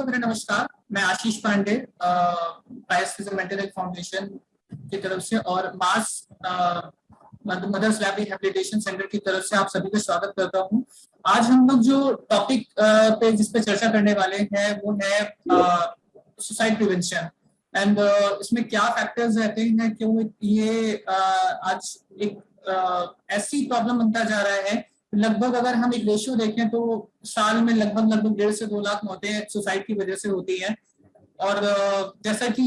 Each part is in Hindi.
को मेरा नमस्कार। मैं Ashish Pandey biophysical mental health foundation की तरफ से और मास मदर्स लैब रिहैबिलिटेशन सेंटर की तरफ से आप सभी का स्वागत करता हूं। आज हम लोग जो टॉपिक पे जिस पे चर्चा करने वाले हैं वो है सुसाइड प्रिवेंशन एंड इसमें क्या फैक्टर्स रहते हैं, क्यों ये आज एक ऐसी प्रॉब्लम बनता जा रहा है। लगभग अगर हम एक रेशियो देखें तो साल में लगभग 1.5 से 2 लाख मौतें सुसाइड की वजह से होती हैं। और जैसा कि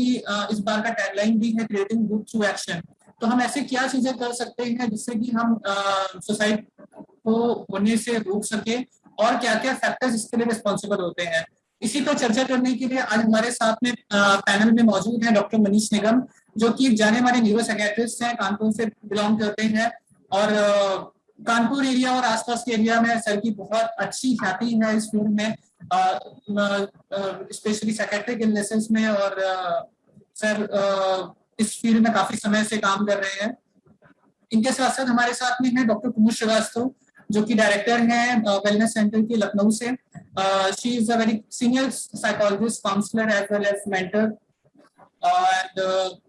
इस बार का टैगलाइन भी है क्रिएटिंग गुड थ्रू एक्शन, तो हम ऐसे क्या चीजें कर सकते हैं जिससे कि हम सुसाइड को होने से रोक सके और क्या क्या फैक्टर्स इसके लिए रिस्पॉन्सिबल होते हैं। इसी पर चर्चा करने के लिए आज हमारे साथ में पैनल में मौजूद हैं डॉक्टर मनीष निगम, जो कि एक जाने माने न्यूरो साइकियाट्रिस्ट हैं, कानपुर से बिलोंग करते हैं और कानपुर एरिया और आसपास के एरिया में सर की बहुत अच्छी ख्याति है इस फील्ड में, स्पेशली साइकियाट्रिक इलनेसेस में। और सर इस फील्ड में काफी समय से काम कर रहे हैं। इनके साथ साथ हमारे साथ में है डॉक्टर कुमुद श्रीवास्तव, जो कि डायरेक्टर हैं वेलनेस सेंटर की लखनऊ से। She is a very senior psychologist, counsellor as well as mentor. And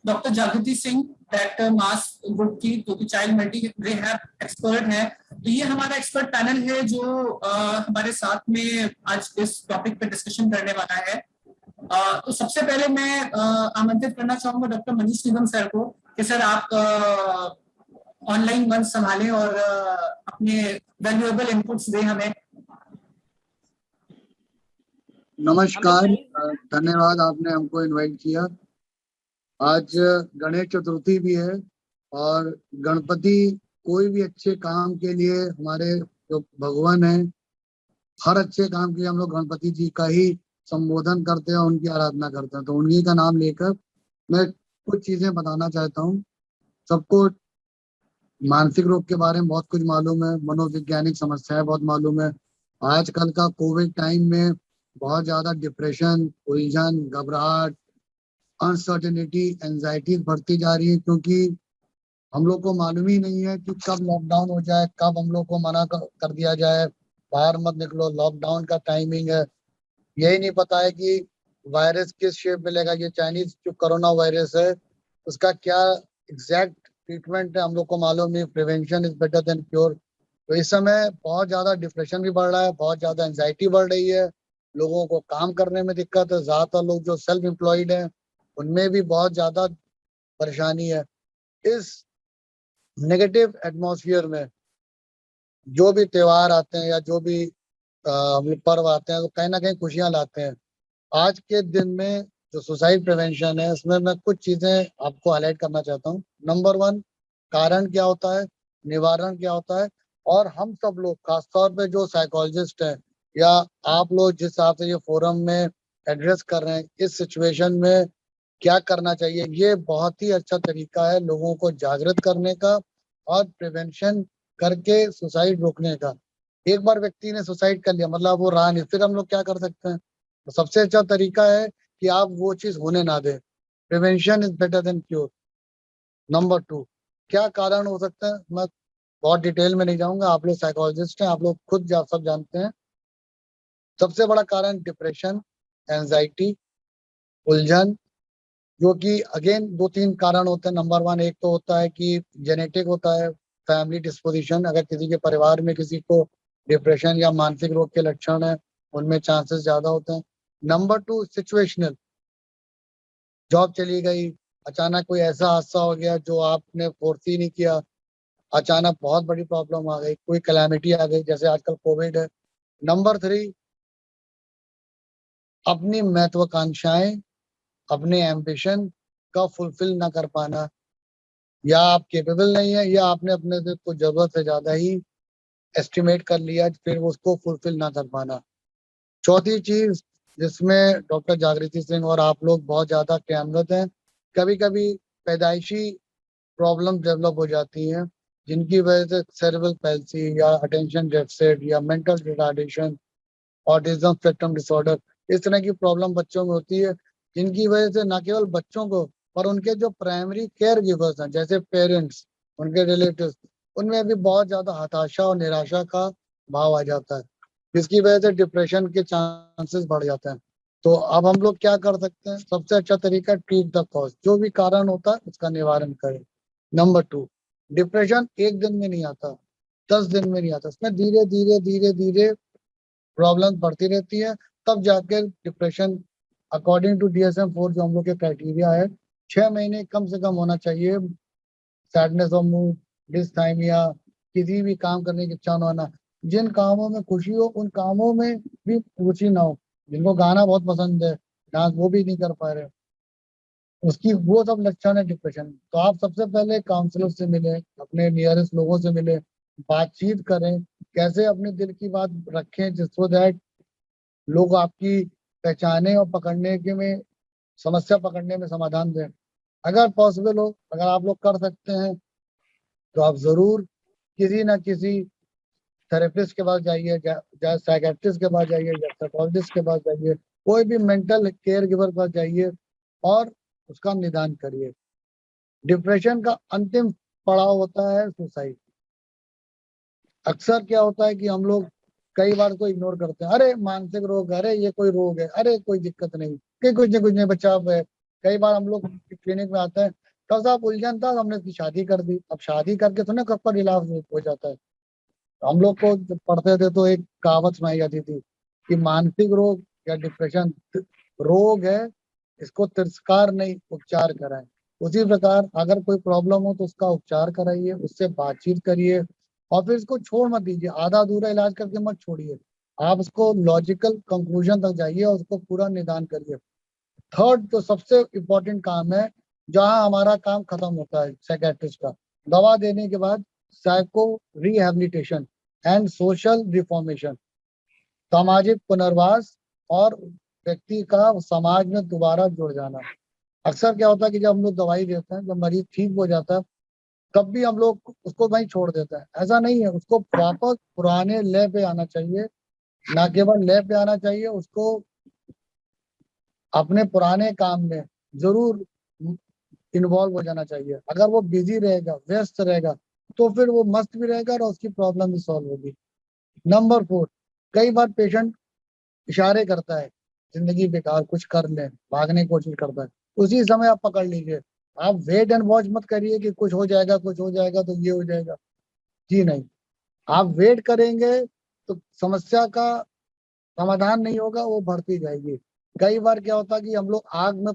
doctor Jagriti Singh, director mass group की, जो कि चाइल्ड मल्टी रिहैब एक्सपर्ट है। तो ये हमारा एक्सपर्ट पैनल है जो हमारे साथ में आज इस टॉपिक पे डिस्कशन करने वाला है। तो सबसे पहले मैं आमंत्रित करना चाहूंगा डॉक्टर मनीष निगम सर को कि सर आप ऑनलाइन मंच संभालें और अपने वैल्यूएबल इनपुट्स दें हमें। नमस्कार, धन्यवाद आपने हमको इनवाइट किया। आज गणेश चतुर्थी भी है और गणपति कोई भी अच्छे काम के लिए हमारे जो भगवान है, हर अच्छे काम के लिए हम लोग गणपति जी का ही संबोधन करते हैं, उनकी आराधना करते हैं। तो उन्हीं का नाम लेकर मैं कुछ चीजें बताना चाहता हूँ। सबको मानसिक रोग के बारे में बहुत कुछ मालूम है, मनोवैज्ञानिक समस्याएं बहुत मालूम है। आजकल का कोविड टाइम में बहुत ज्यादा डिप्रेशन, उलझन, घबराहट, अनसर्टेनिटी, एंजाइटी बढ़ती जा रही है, क्योंकि हम लोग को मालूम ही नहीं है कि कब लॉकडाउन हो जाए, कब हम लोग को मना कर दिया जाए, बाहर मत निकलो, लॉकडाउन का टाइमिंग है। यही नहीं पता है कि वायरस किस शेप में लेगा। ये चाइनीज जो कोरोना वायरस है उसका क्या एग्जैक्ट ट्रीटमेंट है हम लोग को मालूम नहीं। Prevention is better than cure. तो इस समय बहुत ज्यादा डिप्रेशन भी बढ़ रहा है, बहुत ज्यादा एंजाइटी बढ़ रही है, लोगों को काम करने में दिक्कत है। ज्यादातर लोग जो सेल्फ एम्प्लॉयड हैं उनमें भी बहुत ज्यादा परेशानी है। इस नेगेटिव एटमॉस्फेयर में जो भी त्योहार आते हैं या जो भी पर्व आते हैं तो कहीं ना कहीं खुशियां लाते हैं। आज के दिन में जो सुसाइड प्रिवेंशन है उसमें मैं कुछ चीजें आपको हाईलाइट करना चाहता हूँ। नंबर 1, कारण क्या होता है, निवारण क्या होता है, और हम सब लोग खासतौर पे जो साइकोलॉजिस्ट हैं या आप लोग जिस हिसाब से ये फोरम में एड्रेस कर रहे हैं, इस सिचुएशन में क्या करना चाहिए। ये बहुत ही अच्छा तरीका है लोगों को जागृत करने का और प्रिवेंशन करके सुसाइड रोकने का। एक बार व्यक्ति ने सुसाइड कर लिया मतलब वो रहा नहीं, फिर हम लोग क्या कर सकते हैं। तो सबसे अच्छा तरीका है कि आप वो चीज होने ना दें। Prevention is better than cure. Number 2, क्या कारण हो सकता है, मैं बहुत डिटेल में नहीं जाऊंगा, आप लोग साइकोलॉजिस्ट हैं, आप लोग खुद सब जानते हैं। सबसे बड़ा कारण डिप्रेशन, एंजाइटी, उलझन, जो कि अगेन 2-3 कारण होते हैं। नंबर 1 एक तो होता है कि जेनेटिक होता है, फैमिली डिस्पोजिशन। अगर किसी के परिवार में किसी को डिप्रेशन या मानसिक रोग के लक्षण है उनमें चांसेस ज्यादा होते हैं। नंबर 2 सिचुएशनल, जॉब चली गई, अचानक कोई ऐसा हादसा हो गया जो आपने फोर्सी नहीं किया, अचानक बहुत बड़ी प्रॉब्लम आ गई, कोई कैलामिटी आ गई, जैसे आजकल कोविड है। नंबर 3 अपनी महत्वाकांक्षाएं, अपने एम्बिशन का फुलफिल ना कर पाना, या आप केपेबल नहीं है या आपने अपने से कुछ जरूरत से ज्यादा ही एस्टिमेट कर लिया, फिर उसको फुलफिल ना कर पाना। चौथी चीज जिसमें डॉक्टर जागृति सिंह और आप लोग बहुत ज्यादा क्रियान्वित हैं, कभी कभी पैदाइशी प्रॉब्लम डेवलप हो जाती हैं जिनकी वजह से सेरेब्रल पैल्सी या अटेंशन डेफिसिट या mental retardation, autism spectrum disorder, इस तरह की प्रॉब्लम बच्चों में होती है, जिनकी वजह से न केवल बच्चों को पर उनके जो प्राइमरी केयर गिवर्स हैं जैसे पेरेंट्स, उनके रिलेटिव्स, उनमें भी बहुत ज्यादा हताशा और निराशा का भाव आ जाता है। जिसकी वजह से डिप्रेशन के चांसेस बढ़ जाते हैं। तो अब हम लोग क्या कर सकते हैं, सबसे अच्छा तरीका ट्रीट द कॉज, जो भी कारण होता है उसका निवारण करें। नंबर 2, डिप्रेशन एक दिन में नहीं आता, 10 दिन में नहीं आता, इसमें धीरे धीरे धीरे धीरे प्रॉब्लम बढ़ती रहती है, तब जाकर डिप्रेशन अकॉर्डिंग टू DSM-4 जो हम लोग के क्राइटेरिया है 6 महीने कम से कम होना चाहिए। सैडनेस ऑफ मूड, डिसथाइमिया, किसी भी काम करने की इच्छा न होना, जिन कामों में खुशी हो उन कामों में भी रुचि ना हो, जिनको गाना बहुत पसंद है डांस वो भी नहीं कर पा रहे, उसकी वो सब लक्षण है डिप्रेशन। तो आप सबसे पहले काउंसलर से मिले, अपने नियरेस्ट लोगों से मिले, बातचीत करें, कैसे अपने दिल की बात रखें जिसको दैट लोग आपकी पहचाने और पकड़ने के में समस्या पकड़ने में समाधान दें। अगर पॉसिबल हो, अगर आप लोग कर सकते हैं तो आप जरूर किसी ना किसी थेरेपिस्ट के पास जाइए, या साइकेट्रिस्ट के पास जाइए, या साइकोलॉजिस्ट के पास जाइए, कोई भी मेंटल केयर गिवर के पास जाइए और उसका निदान करिए। डिप्रेशन का अंतिम पड़ाव होता है सुसाइड। अक्सर क्या होता है कि हम लोग कई बार को इग्नोर करते हैं, अरे मानसिक रोग, अरे ये कोई रोग है, अरे कोई दिक्कत नहीं, कि कुछ नहीं बचाव है। कई बार हम लोग क्लिनिक में आते हैं, तो साहब उलझन था, हमने उसकी शादी कर दी। अब शादी करके तो ना कब का इलाज हो जाता है। हम लोग को जब पढ़ते थे तो एक कहावत सुनाई जाती थी कि मानसिक रोग या डिप्रेशन रोग है, इसको तिरस्कार नहीं उपचार कराएं। उसी प्रकार अगर कोई प्रॉब्लम हो तो उसका उपचार कराइए, उससे बातचीत करिए और फिर इसको छोड़ मत दीजिए, आधा अधूरा इलाज करके मत छोड़िए। आप उसको लॉजिकल कंक्लूजन तक जाइए और उसको पूरा निदान करिए। थर्ड जो सबसे इम्पोर्टेंट काम है, जहां हमारा काम खत्म होता है साइकेट्रिस्ट का, दवा देने के बाद psycho rehabilitation and social reformation, सामाजिक पुनर्वास और व्यक्ति का समाज में दोबारा जुड़ जाना। अक्सर क्या होता है कि जब हम लोग दवाई देते हैं, जब मरीज ठीक हो जाता है, तब भी हम लोग उसको वहीं छोड़ देते हैं। ऐसा नहीं है, उसको वापस पुराने लय पे आना चाहिए। ना केवल लय पे आना चाहिए, उसको अपने पुराने काम में जरूर इन्वॉल्व हो जाना चाहिए। अगर वो बिजी रहेगा, व्यस्त रहेगा, तो फिर वो मस्त भी रहेगा और उसकी प्रॉब्लम भी सॉल्व होगी। नंबर 4, कई बार पेशेंट इशारे करता है, जिंदगी बेकार, कुछ कर ले, भागने की कोशिश करता है, उसी समय आप पकड़ लीजिए। आप वेट एंड वॉच मत करिए कि कुछ हो जाएगा, कुछ हो जाएगा तो ये हो जाएगा। जी नहीं, आप वेट करेंगे तो समस्या का समाधान नहीं होगा, वो बढ़ती जाएगी। कई बार क्या होता है कि हम लोग आग में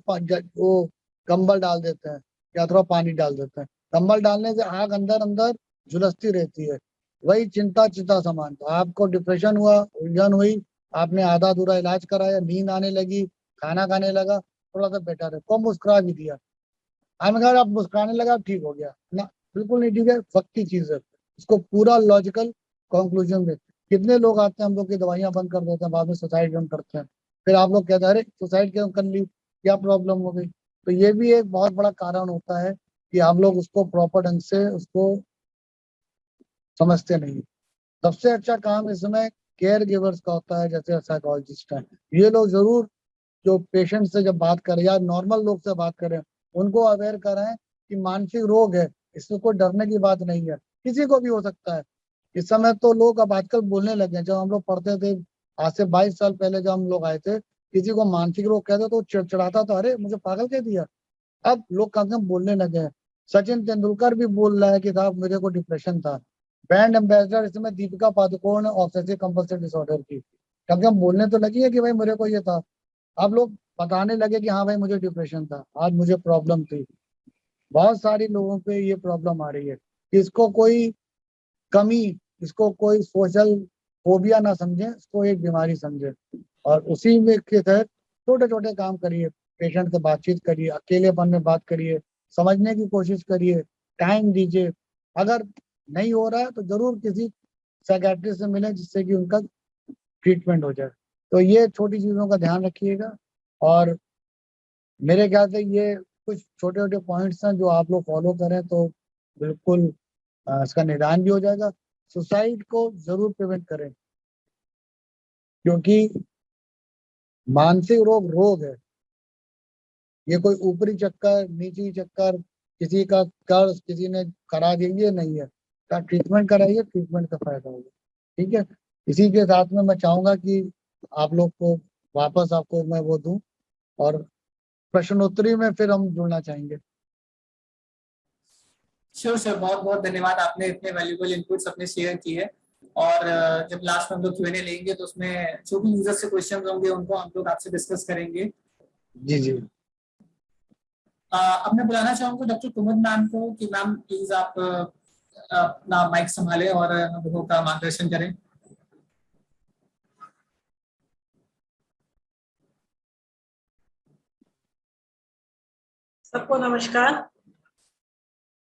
वो कंबल डाल देते हैं या थोड़ा पानी डाल देते हैं। कंबल डालने से आग अंदर अंदर झुलसती रहती है। वही चिंता चिंता समान, तो आपको डिप्रेशन हुआ, उलझन हुई, आपने आधा अधूरा इलाज कराया, नींद आने लगी, खाना खाने लगा, थोड़ा सा बेटर है, को मुस्कुरा भी दिया, अगर आप मुस्कुराने लगा ठीक हो गया ना, बिल्कुल नहीं ठीक है, वक्त की चीज है। इसको पूरा लॉजिकल कंक्लूजन में, कितने लोग आते हैं हम लोग की दवाइयां बंद कर देते हैं, बाद में सुसाइड हम करते हैं, फिर आप लोग कहते हैं अरे सुसाइड क्यों कर ली, क्या प्रॉब्लम हो गई। तो ये भी एक बहुत बड़ा कारण होता है कि हम लोग उसको प्रॉपर ढंग से उसको समझते नहीं। सबसे अच्छा काम इसमें केयर गिवर्स का होता है, जैसे साइकोलॉजिस्ट है। ये लोग जरूर जो पेशेंट से जब बात करें या नॉर्मल लोग से बात करें, उनको अवेयर कराएं कि मानसिक रोग है, इसमें कोई डरने की बात नहीं है, किसी को भी हो सकता है। इस समय तो लोग अब आजकल बोलने लगे हैं, जब हम लोग पढ़ते थे आज से 22 साल पहले जब हम लोग आए थे, किसी को मानसिक रोग कहते तो चिड़चिड़ाता था, अरे मुझे पागल कह दिया। अब लोग कम से कम बोलने लगे हैं। सचिन तेंदुलकर भी बोल रहा है कि साहब मेरे को डिप्रेशन था। ब्रांड एम्बेसडर इस समय Deepika Padukone obsessive compulsive disorder की, कम से कम बोलने तो लगी है कि भाई मेरे को ये था। अब लोग बताने लगे कि हाँ भाई मुझे डिप्रेशन था, आज मुझे प्रॉब्लम थी। बहुत सारी लोगों पे ये प्रॉब्लम आ रही है। इसको कोई कमी, इसको कोई सोशल फोबिया ना समझे, इसको एक बीमारी समझे और उसी में के तहत छोटे छोटे काम करिए। पेशेंट से बातचीत करिए, अकेलेपन में बात करिए, समझने की कोशिश करिए, टाइम दीजिए। अगर नहीं हो रहा है तो जरूर किसी साइकेट्रिस्ट से मिलें जिससे कि उनका ट्रीटमेंट हो जाए। तो ये छोटी चीजों का ध्यान रखिएगा और मेरे ख्याल से ये कुछ छोटे छोटे पॉइंट्स हैं जो आप लोग फॉलो करें तो बिल्कुल इसका निदान भी हो जाएगा। सुसाइड को जरूर प्रिवेंट करें, क्योंकि मानसिक रोग रोग है, ये कोई ऊपरी चक्कर नीची चक्कर, किसी का कर्ज किसी ने करा दिया, ये नहीं है। का ट्रीटमेंट कराइए, ट्रीटमेंट का फायदा होगा। ठीक है, इसी के साथ में मैं चाहूंगा कि आप लोग को वापस आपको मैं वो दूं और प्रश्नोत्तरी में फिर हम जुड़ना चाहेंगे। श्योर सर, बहुत बहुत धन्यवाद, आपने इतने वैल्यूबल इनपुट्स अपने शेयर किए। और जब लास्ट में हम लोग Q&A लेंगे तो उसमें जो भी यूजर से क्वेश्चन होंगे उनको हम लोग आपसे डिस्कस करेंगे। जी जी। अब मैं बुलाना चाहूंगा डॉक्टर कुमुद मैम को कि मैम प्लीज आप अपना माइक संभालें और हम लोगों का मार्गदर्शन करें। सबको नमस्कार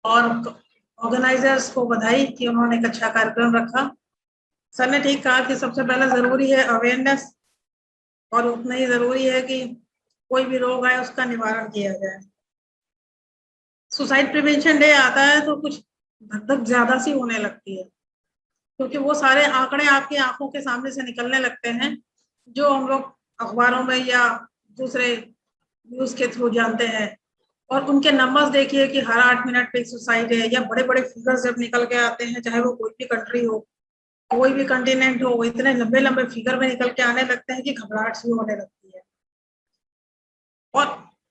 और ऑर्गेनाइजर्स को बधाई कि उन्होंने एक अच्छा कार्यक्रम रखा। सर ने ठीक कहा कि सबसे पहला जरूरी है अवेयरनेस, और उतना ही जरूरी है कि कोई भी रोग आए उसका निवारण किया जाए। सुसाइड प्रिवेंशन डे आता है तो कुछ धक धक ज्यादा सी होने लगती है, क्योंकि वो सारे आंकड़े आपकी आंखों के सामने से निकलने लगते हैं जो हम लोग अखबारों में या दूसरे न्यूज के थ्रू जानते हैं। और उनके नंबर्स देखिए कि हर 8 मिनट पे एक सुसाइड है, या बड़े बड़े फिगर्स जब निकल के आते हैं, चाहे वो कोई भी कंट्री हो, कोई भी कंटिनेंट हो, वो इतने लंबे लंबे फिगर में निकल के आने लगते हैं कि घबराहट सी होने लगती है। और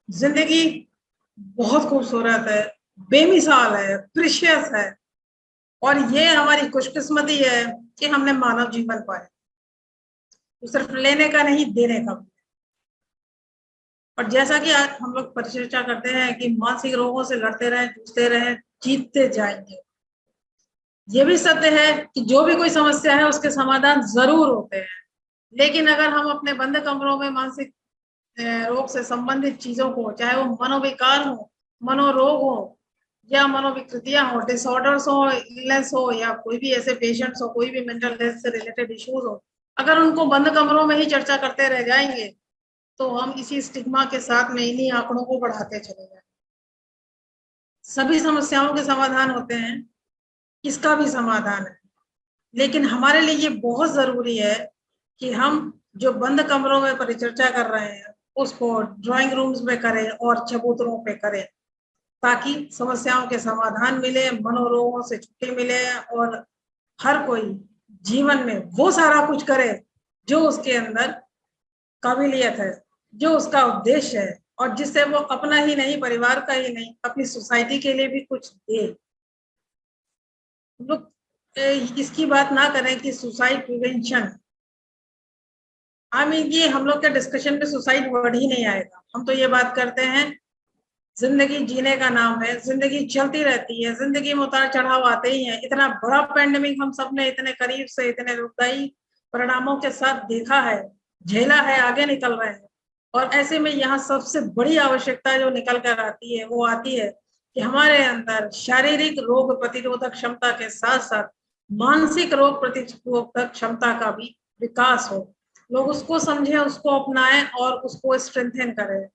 जिंदगी बहुत खूबसूरत है, बेमिसाल है, प्रीशियस है, और ये हमारी खुशकिस्मती है कि हमने मानव जीवन पाया, तो सिर्फ लेने का नहीं, देने का भी। और जैसा कि आज हम लोग परिचर्चा करते हैं कि मानसिक रोगों से लड़ते रहें, जूझते रहें, जीतते जाएंगे। ये भी सत्य है कि जो भी कोई समस्या है उसके समाधान जरूर होते हैं, लेकिन अगर हम अपने बंद कमरों में मानसिक रोग से संबंधित चीजों को, चाहे वो मनोविकार हो, मनोरोग हो, या मनोविकृतियां हो, डिसऑर्डर्स हो, इलनेस हो, या कोई भी ऐसे पेशेंट्स हो, कोई भी मेंटल हेल्थ से रिलेटेड इश्यूज हो, अगर उनको बंद कमरों में ही चर्चा करते रह जाएंगे तो हम इसी स्टिग्मा के साथ में इन्हीं आंकड़ों को बढ़ाते चले जाएंगे। सभी समस्याओं के समाधान होते हैं, इसका भी समाधान है, लेकिन हमारे लिए ये बहुत जरूरी है कि हम जो बंद कमरों में परिचर्चा कर रहे हैं उसको ड्राइंग रूम्स में करें और चबूतरों पे करें, ताकि समस्याओं के समाधान मिले, मनोरोगों से छुट्टी मिले, और हर कोई जीवन में वो सारा कुछ करे जो उसके अंदर काबिलियत है, जो उसका उद्देश्य है, और जिससे वो अपना ही नहीं, परिवार का ही नहीं, अपनी सोसाइटी के लिए भी कुछ दे। लोग इसकी बात ना करें कि सुसाइड प्रिवेंशन, ये हम लोग के डिस्कशन में सुसाइड वर्ड ही नहीं आएगा। हम तो ये बात करते हैं, जिंदगी जीने का नाम है, जिंदगी चलती रहती है, जिंदगी में उतार चढ़ाव आते ही हैं। इतना बड़ा पैंडेमिक हम सब ने इतने करीब से, इतने दुखदायी परिणामों के साथ देखा है, झेला है, आगे निकल रहे हैं। और ऐसे में यहाँ सबसे बड़ी आवश्यकता जो निकल कर आती है वो आती है कि हमारे अंदर शारीरिक रोग प्रतिरोधक क्षमता के साथ साथ मानसिक रोग प्रतिरोधक क्षमता का भी विकास हो। लोग उसको समझें, उसको अपनाएं और उसको स्ट्रेंथन करें।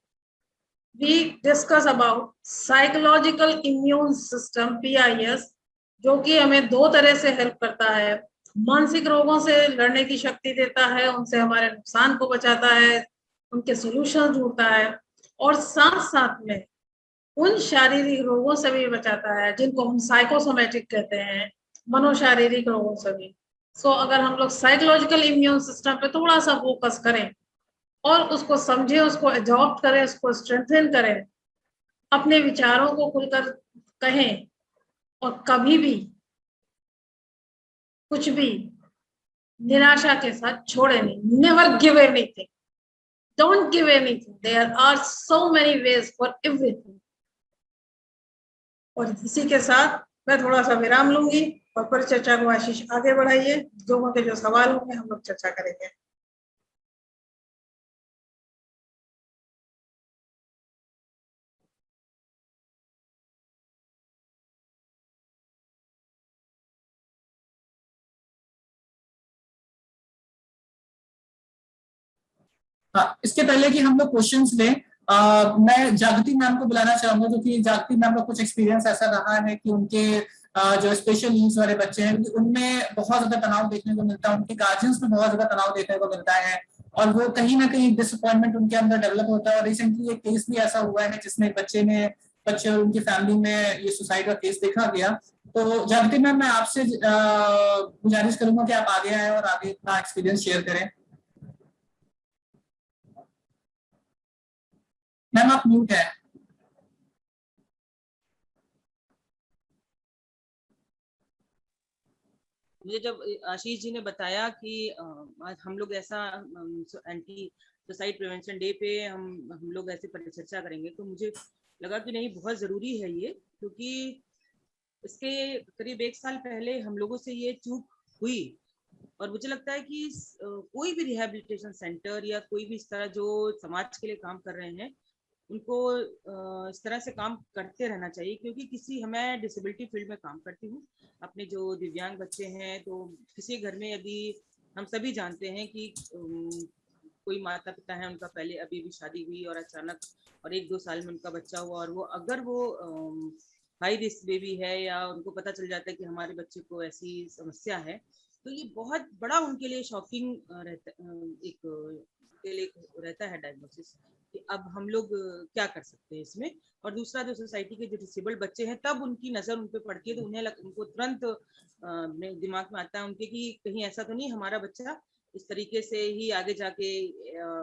We discuss about psychological immune system PIS, जो कि हमें दो तरह से हेल्प करता है। मानसिक रोगों से लड़ने की शक्ति देता है, उनसे हमारे नुकसान को बचाता है, उनके सॉल्यूशन ढूंढता है, और साथ साथ में उन शारीरिक रोगों से भी बचाता है जिनको हम साइकोसोमेटिक कहते हैं, मनोशारीरिक रोगों से भी। सो अगर हम लोग साइकोलॉजिकल इम्यून सिस्टम पे थोड़ा सा फोकस करें और उसको समझें, उसको एडॉप्ट करें, उसको स्ट्रेंथन करें, अपने विचारों को खुलकर कहें, और कभी भी कुछ भी निराशा के साथ छोड़े नहीं। Never give anything, don't give anything, there are so many ways for everything. और इसी के साथ मैं थोड़ा सा विराम लूंगी और परिचर्चा को आशीष आगे बढ़ाइए। लोगों के जो सवाल होंगे हम लोग चर्चा करेंगे। हाँ, इसके पहले कि हम लोग क्वेश्चंस लें, मैं जागृति मैम को बुलाना चाहूंगा, क्योंकि जागृति मैम का कुछ एक्सपीरियंस ऐसा रहा है कि उनके जो स्पेशल नीड्स वाले बच्चे हैं उनमें बहुत ज्यादा तनाव देखने को मिलता है, उनके गार्जियंस में बहुत ज्यादा तनाव देखने को मिलता है, और वो कहीं ना कहीं डिसअपॉइंटमेंट उनके अंदर डेवलप होता है। और रिसेंटली एक केस भी ऐसा हुआ है जिसमें एक बच्चे ने बच्चे और उनकी फैमिली में ये सुसाइड का केस देखा गया। तो जागृति मैम, मैं आपसे गुजारिश करूंगा कि आप आगे आए और आगे अपना एक्सपीरियंस शेयर करें। मैम आप म्यूट है। मुझे जब आशीष जी ने बताया कि आज हम लोग ऐसा एंटी सुसाइड प्रिवेंशन डे पे हम लोग ऐसे परिचर्चा करेंगे, तो मुझे लगा कि नहीं, बहुत ज़रूरी है ये, क्योंकि इसके करीब 1 साल पहले हम लोगों से ये चूक हुई। और मुझे लगता है कि कोई भी रिहैबिलिटेशन सेंटर या कोई भी इस तरह जो समाज के लिए काम कर रहे हैं, उनको इस तरह से काम करते रहना चाहिए। क्योंकि मैं डिसेबिलिटी फील्ड में काम करती हूँ, अपने जो दिव्यांग बच्चे हैं, तो किसी घर में यदि हम सभी जानते हैं कि कोई माता पिता है, उनका पहले अभी भी शादी हुई और अचानक और 1-2 साल में उनका बच्चा हुआ, और वो अगर वो हाई रिस्क बेबी है या उनको पता चल जाता है कि हमारे बच्चे को ऐसी समस्या है, तो ये बहुत बड़ा उनके लिए शॉकिंग रहता है डायग्नोसिस कि अब हम लोग क्या कर सकते हैं इसमें। और दूसरा, जो सोसाइटी के जो डिसेबल्ड बच्चे हैं, तब उनकी नज़र उन पे पड़ती है, तो उनको तुरंत दिमाग में आता है उनके कि कहीं ऐसा तो नहीं हमारा बच्चा इस तरीके से ही आगे जाके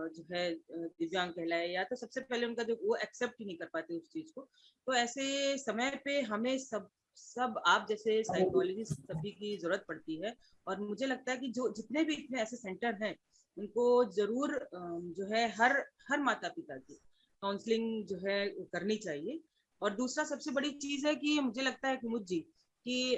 जो है दिव्यांग कहलाए, या तो सबसे पहले उनका जो वो एक्सेप्ट ही नहीं कर पाते उस चीज को। तो ऐसे समय पे हमें सब आप जैसे साइकोलॉजिस्ट सभी की जरूरत पड़ती है। और मुझे लगता है कि जो जितने भी इतने ऐसे सेंटर हैं, उनको जरूर जो है हर माता पिता की काउंसलिंग जो है करनी चाहिए। और दूसरा सबसे बड़ी चीज है कि मुझे लगता है कुमुद जी कि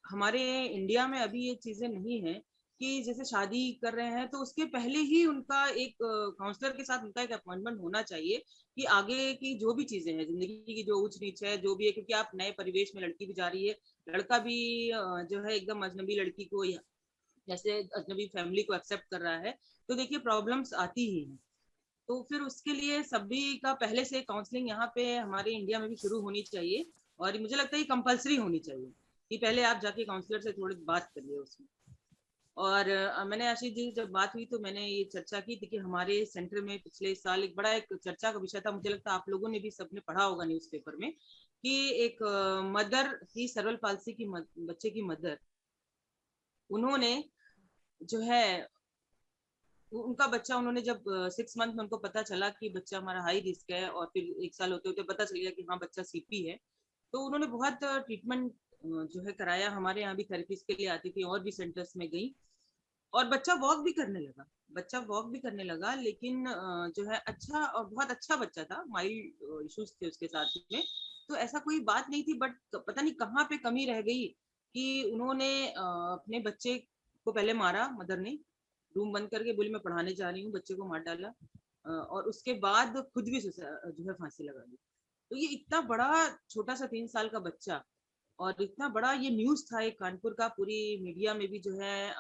हमारे इंडिया में अभी ये चीजें नहीं है कि जैसे शादी कर रहे हैं तो उसके पहले ही उनका एक काउंसलर के साथ उनका एक अपॉइंटमेंट होना चाहिए कि आगे की जो भी चीजें हैं, जिंदगी की जो ऊंच नीच है जो भी है, क्योंकि आप नए परिवेश में, लड़की भी जा रही है, लड़का भी जो है एकदम अजनबी लड़की को जैसे अजनबी फैमिली को एक्सेप्ट कर रहा है, तो देखिए प्रॉब्लम्स आती ही हैं। तो फिर उसके लिए सभी का पहले से काउंसलिंग यहाँ पे हमारे इंडिया में भी शुरू होनी चाहिए, और मुझे लगता है कंपलसरी होनी चाहिए कि पहले आप जाके काउंसलर से थोड़ी बात करिए उसमें। और मैंने आशीष जी जब बात हुई तो मैंने ये चर्चा की थी कि हमारे सेंटर में पिछले साल एक बड़ा एक चर्चा का विषय था, मुझे लगता है आप लोगों ने भी सबने पढ़ा होगा न्यूज़पेपर में, कि एक मदर की सर्वल पाल्सी की बच्चे की मदर, उन्होंने जो है उनका बच्चा, उन्होंने जब 6 मंथ में उनको पता चला कि बच्चा हमारा हाई रिस्क है, और फिर 1 साल होते होते पता चल गया कि हाँ बच्चा सीपी है, तो उन्होंने बहुत ट्रीटमेंट जो है कराया। हमारे यहाँ भी थेरेपिस्ट के लिए आती थी और भी सेंटर्स में गई, और बच्चा वॉक भी करने लगा, लेकिन जो है अच्छा और बहुत अच्छा बच्चा था, माइल्ड इश्यूज थे उसके साथ में, तो ऐसा कोई बात नहीं थी। बट पता नहीं कहाँ पे कमी रह गई कि उन्होंने अपने बच्चे को पहले मारा, मदर ने रूम बंद करके बोली मैं पढ़ाने जा रही हूँ, बच्चे को मार डाला, और उसके बाद खुद भी जो है फांसी लगा दी। तो ये इतना बड़ा छोटा सा 3 साल का बच्चा, और इतना बड़ा ये न्यूज था एक कानपुर का, पूरी मीडिया में भी जो है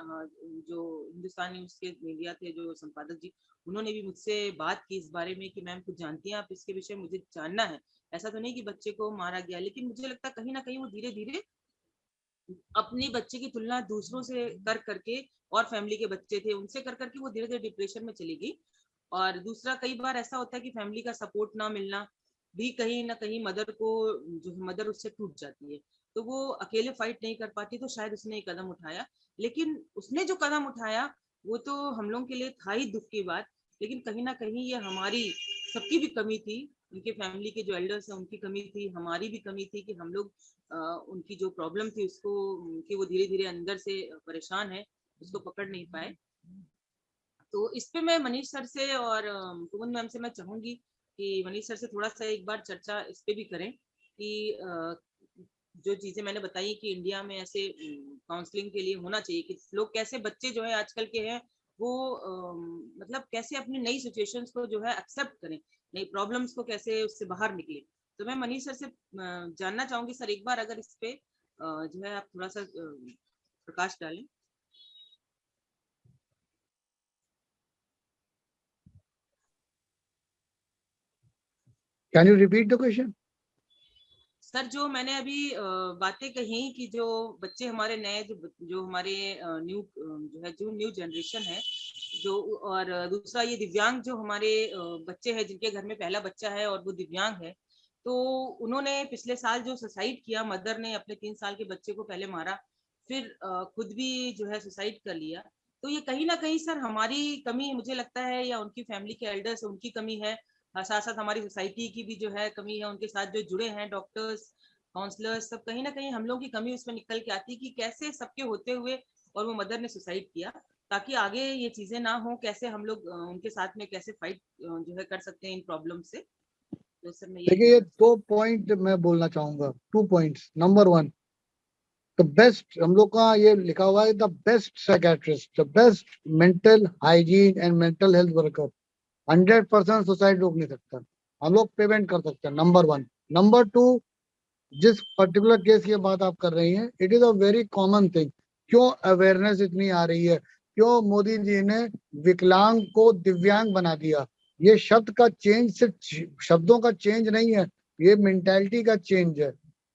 जो हिंदुस्तान न्यूज के मीडिया थे, जो संपादक जी, उन्होंने भी मुझसे बात की इस बारे में कि मैम कुछ जानती हैं आप इसके विषय, मुझे जानना है। ऐसा तो नहीं कि बच्चे को मारा गया, लेकिन मुझे लगता है कहीं ना कहीं वो धीरे धीरे अपने बच्चे की तुलना दूसरों से कर करके, और फैमिली के बच्चे थे उनसे कर करके वो धीरे धीरे डिप्रेशन में चली गई। और दूसरा, कई बार ऐसा होता है कि फैमिली का सपोर्ट ना मिलना भी कहीं ना कहीं मदर को, जो मदर उससे टूट जाती है, तो वो अकेले फाइट नहीं कर पाती, तो शायद उसने एक कदम उठाया। लेकिन उसने जो कदम उठाया वो तो हम लोगों के लिए था ही दुख की बात, लेकिन कहीं ना कहीं ये हमारी सबकी भी कमी थी, उनके फैमिली के जो एल्डर्स हैं उनकी कमी थी, हमारी भी कमी थी कि हम लोग उनकी जो प्रॉब्लम थी उसको, कि वो धीरे धीरे अंदर से परेशान है, उसको पकड़ नहीं पाए। तो इस पे मैं मनीष सर से और कुमुद मैम से मैं चाहूंगी कि मनीष सर से थोड़ा सा एक बार चर्चा इस पे भी करें कि जो चीजें मैंने बताई कि इंडिया में ऐसे काउंसलिंग के लिए होना चाहिए कि लोग कैसे, बच्चे जो है आजकल के हैं वो मतलब कैसे अपनी नई सिचुएशंस को जो है एक्सेप्ट करें, नई प्रॉब्लम्स को कैसे उससे बाहर निकले। तो मैं मनीष सर से जानना चाहूंगी, सर एक बार अगर इस पे जो है आप थोड़ा सा प्रकाश डालें। Can you repeat the question? Sir जो मैंने अभी बातें कही कि जो बच्चे हमारे नए, जो हमारे न्यू जनरेशन है जो, और दूसरा ये दिव्यांग जो हमारे बच्चे हैं जिनके घर में पहला बच्चा है और वो दिव्यांग है, तो उन्होंने पिछले साल जो सुसाइड किया, मदर ने अपने 3 साल के बच्चे को पहले मारा, फिर खुद भी जो है सुसाइड कर लिया। तो ये कहीं ना कहीं सर हमारी कमी मुझे लगता है, या उनकी फैमिली के एल्डर्स उनकी कमी है, साथ साथ हमारी सोसाइटी की भी जो है कमी है, उनके साथ जो जुड़े हैं डॉक्टर्स, काउंसलर्स, सब कहीं ना कहीं हम लोगों की कमी उसमें निकल के आती कि कैसे सबके होते हुए और वो मदर ने सुसाइड किया, ताकि आगे ये चीजें ना हो, कैसे हम लोग उनके साथ में कैसे फाइट जो है कर सकते हैं इन प्रॉब्लम से। तो सर मैं यही देखिए, ये जानना 2 पॉइंट मैं बोलना चाहूंगा, 2 पॉइंट्स। नंबर 1, द बेस्ट, हम लोग का ये लिखा हुआ है, the best psychiatrist, the best mental hygiene and mental health worker 100% suicide रोक नहीं सकता, हम लोग प्रिवेंट कर सकते हैं। नंबर 1। नंबर 2, जिस पर्टिकुलर केस की बात आप कर रही हैं, it is a very common thing. क्यों अवेयरनेस इतनी आ रही है? क्यों मोदी जी ने विकलांग को दिव्यांग बना दिया? ये शब्द का चेंज सिर्फ शब्दों का चेंज नहीं है, ये मेंटालिटी का चेंज है।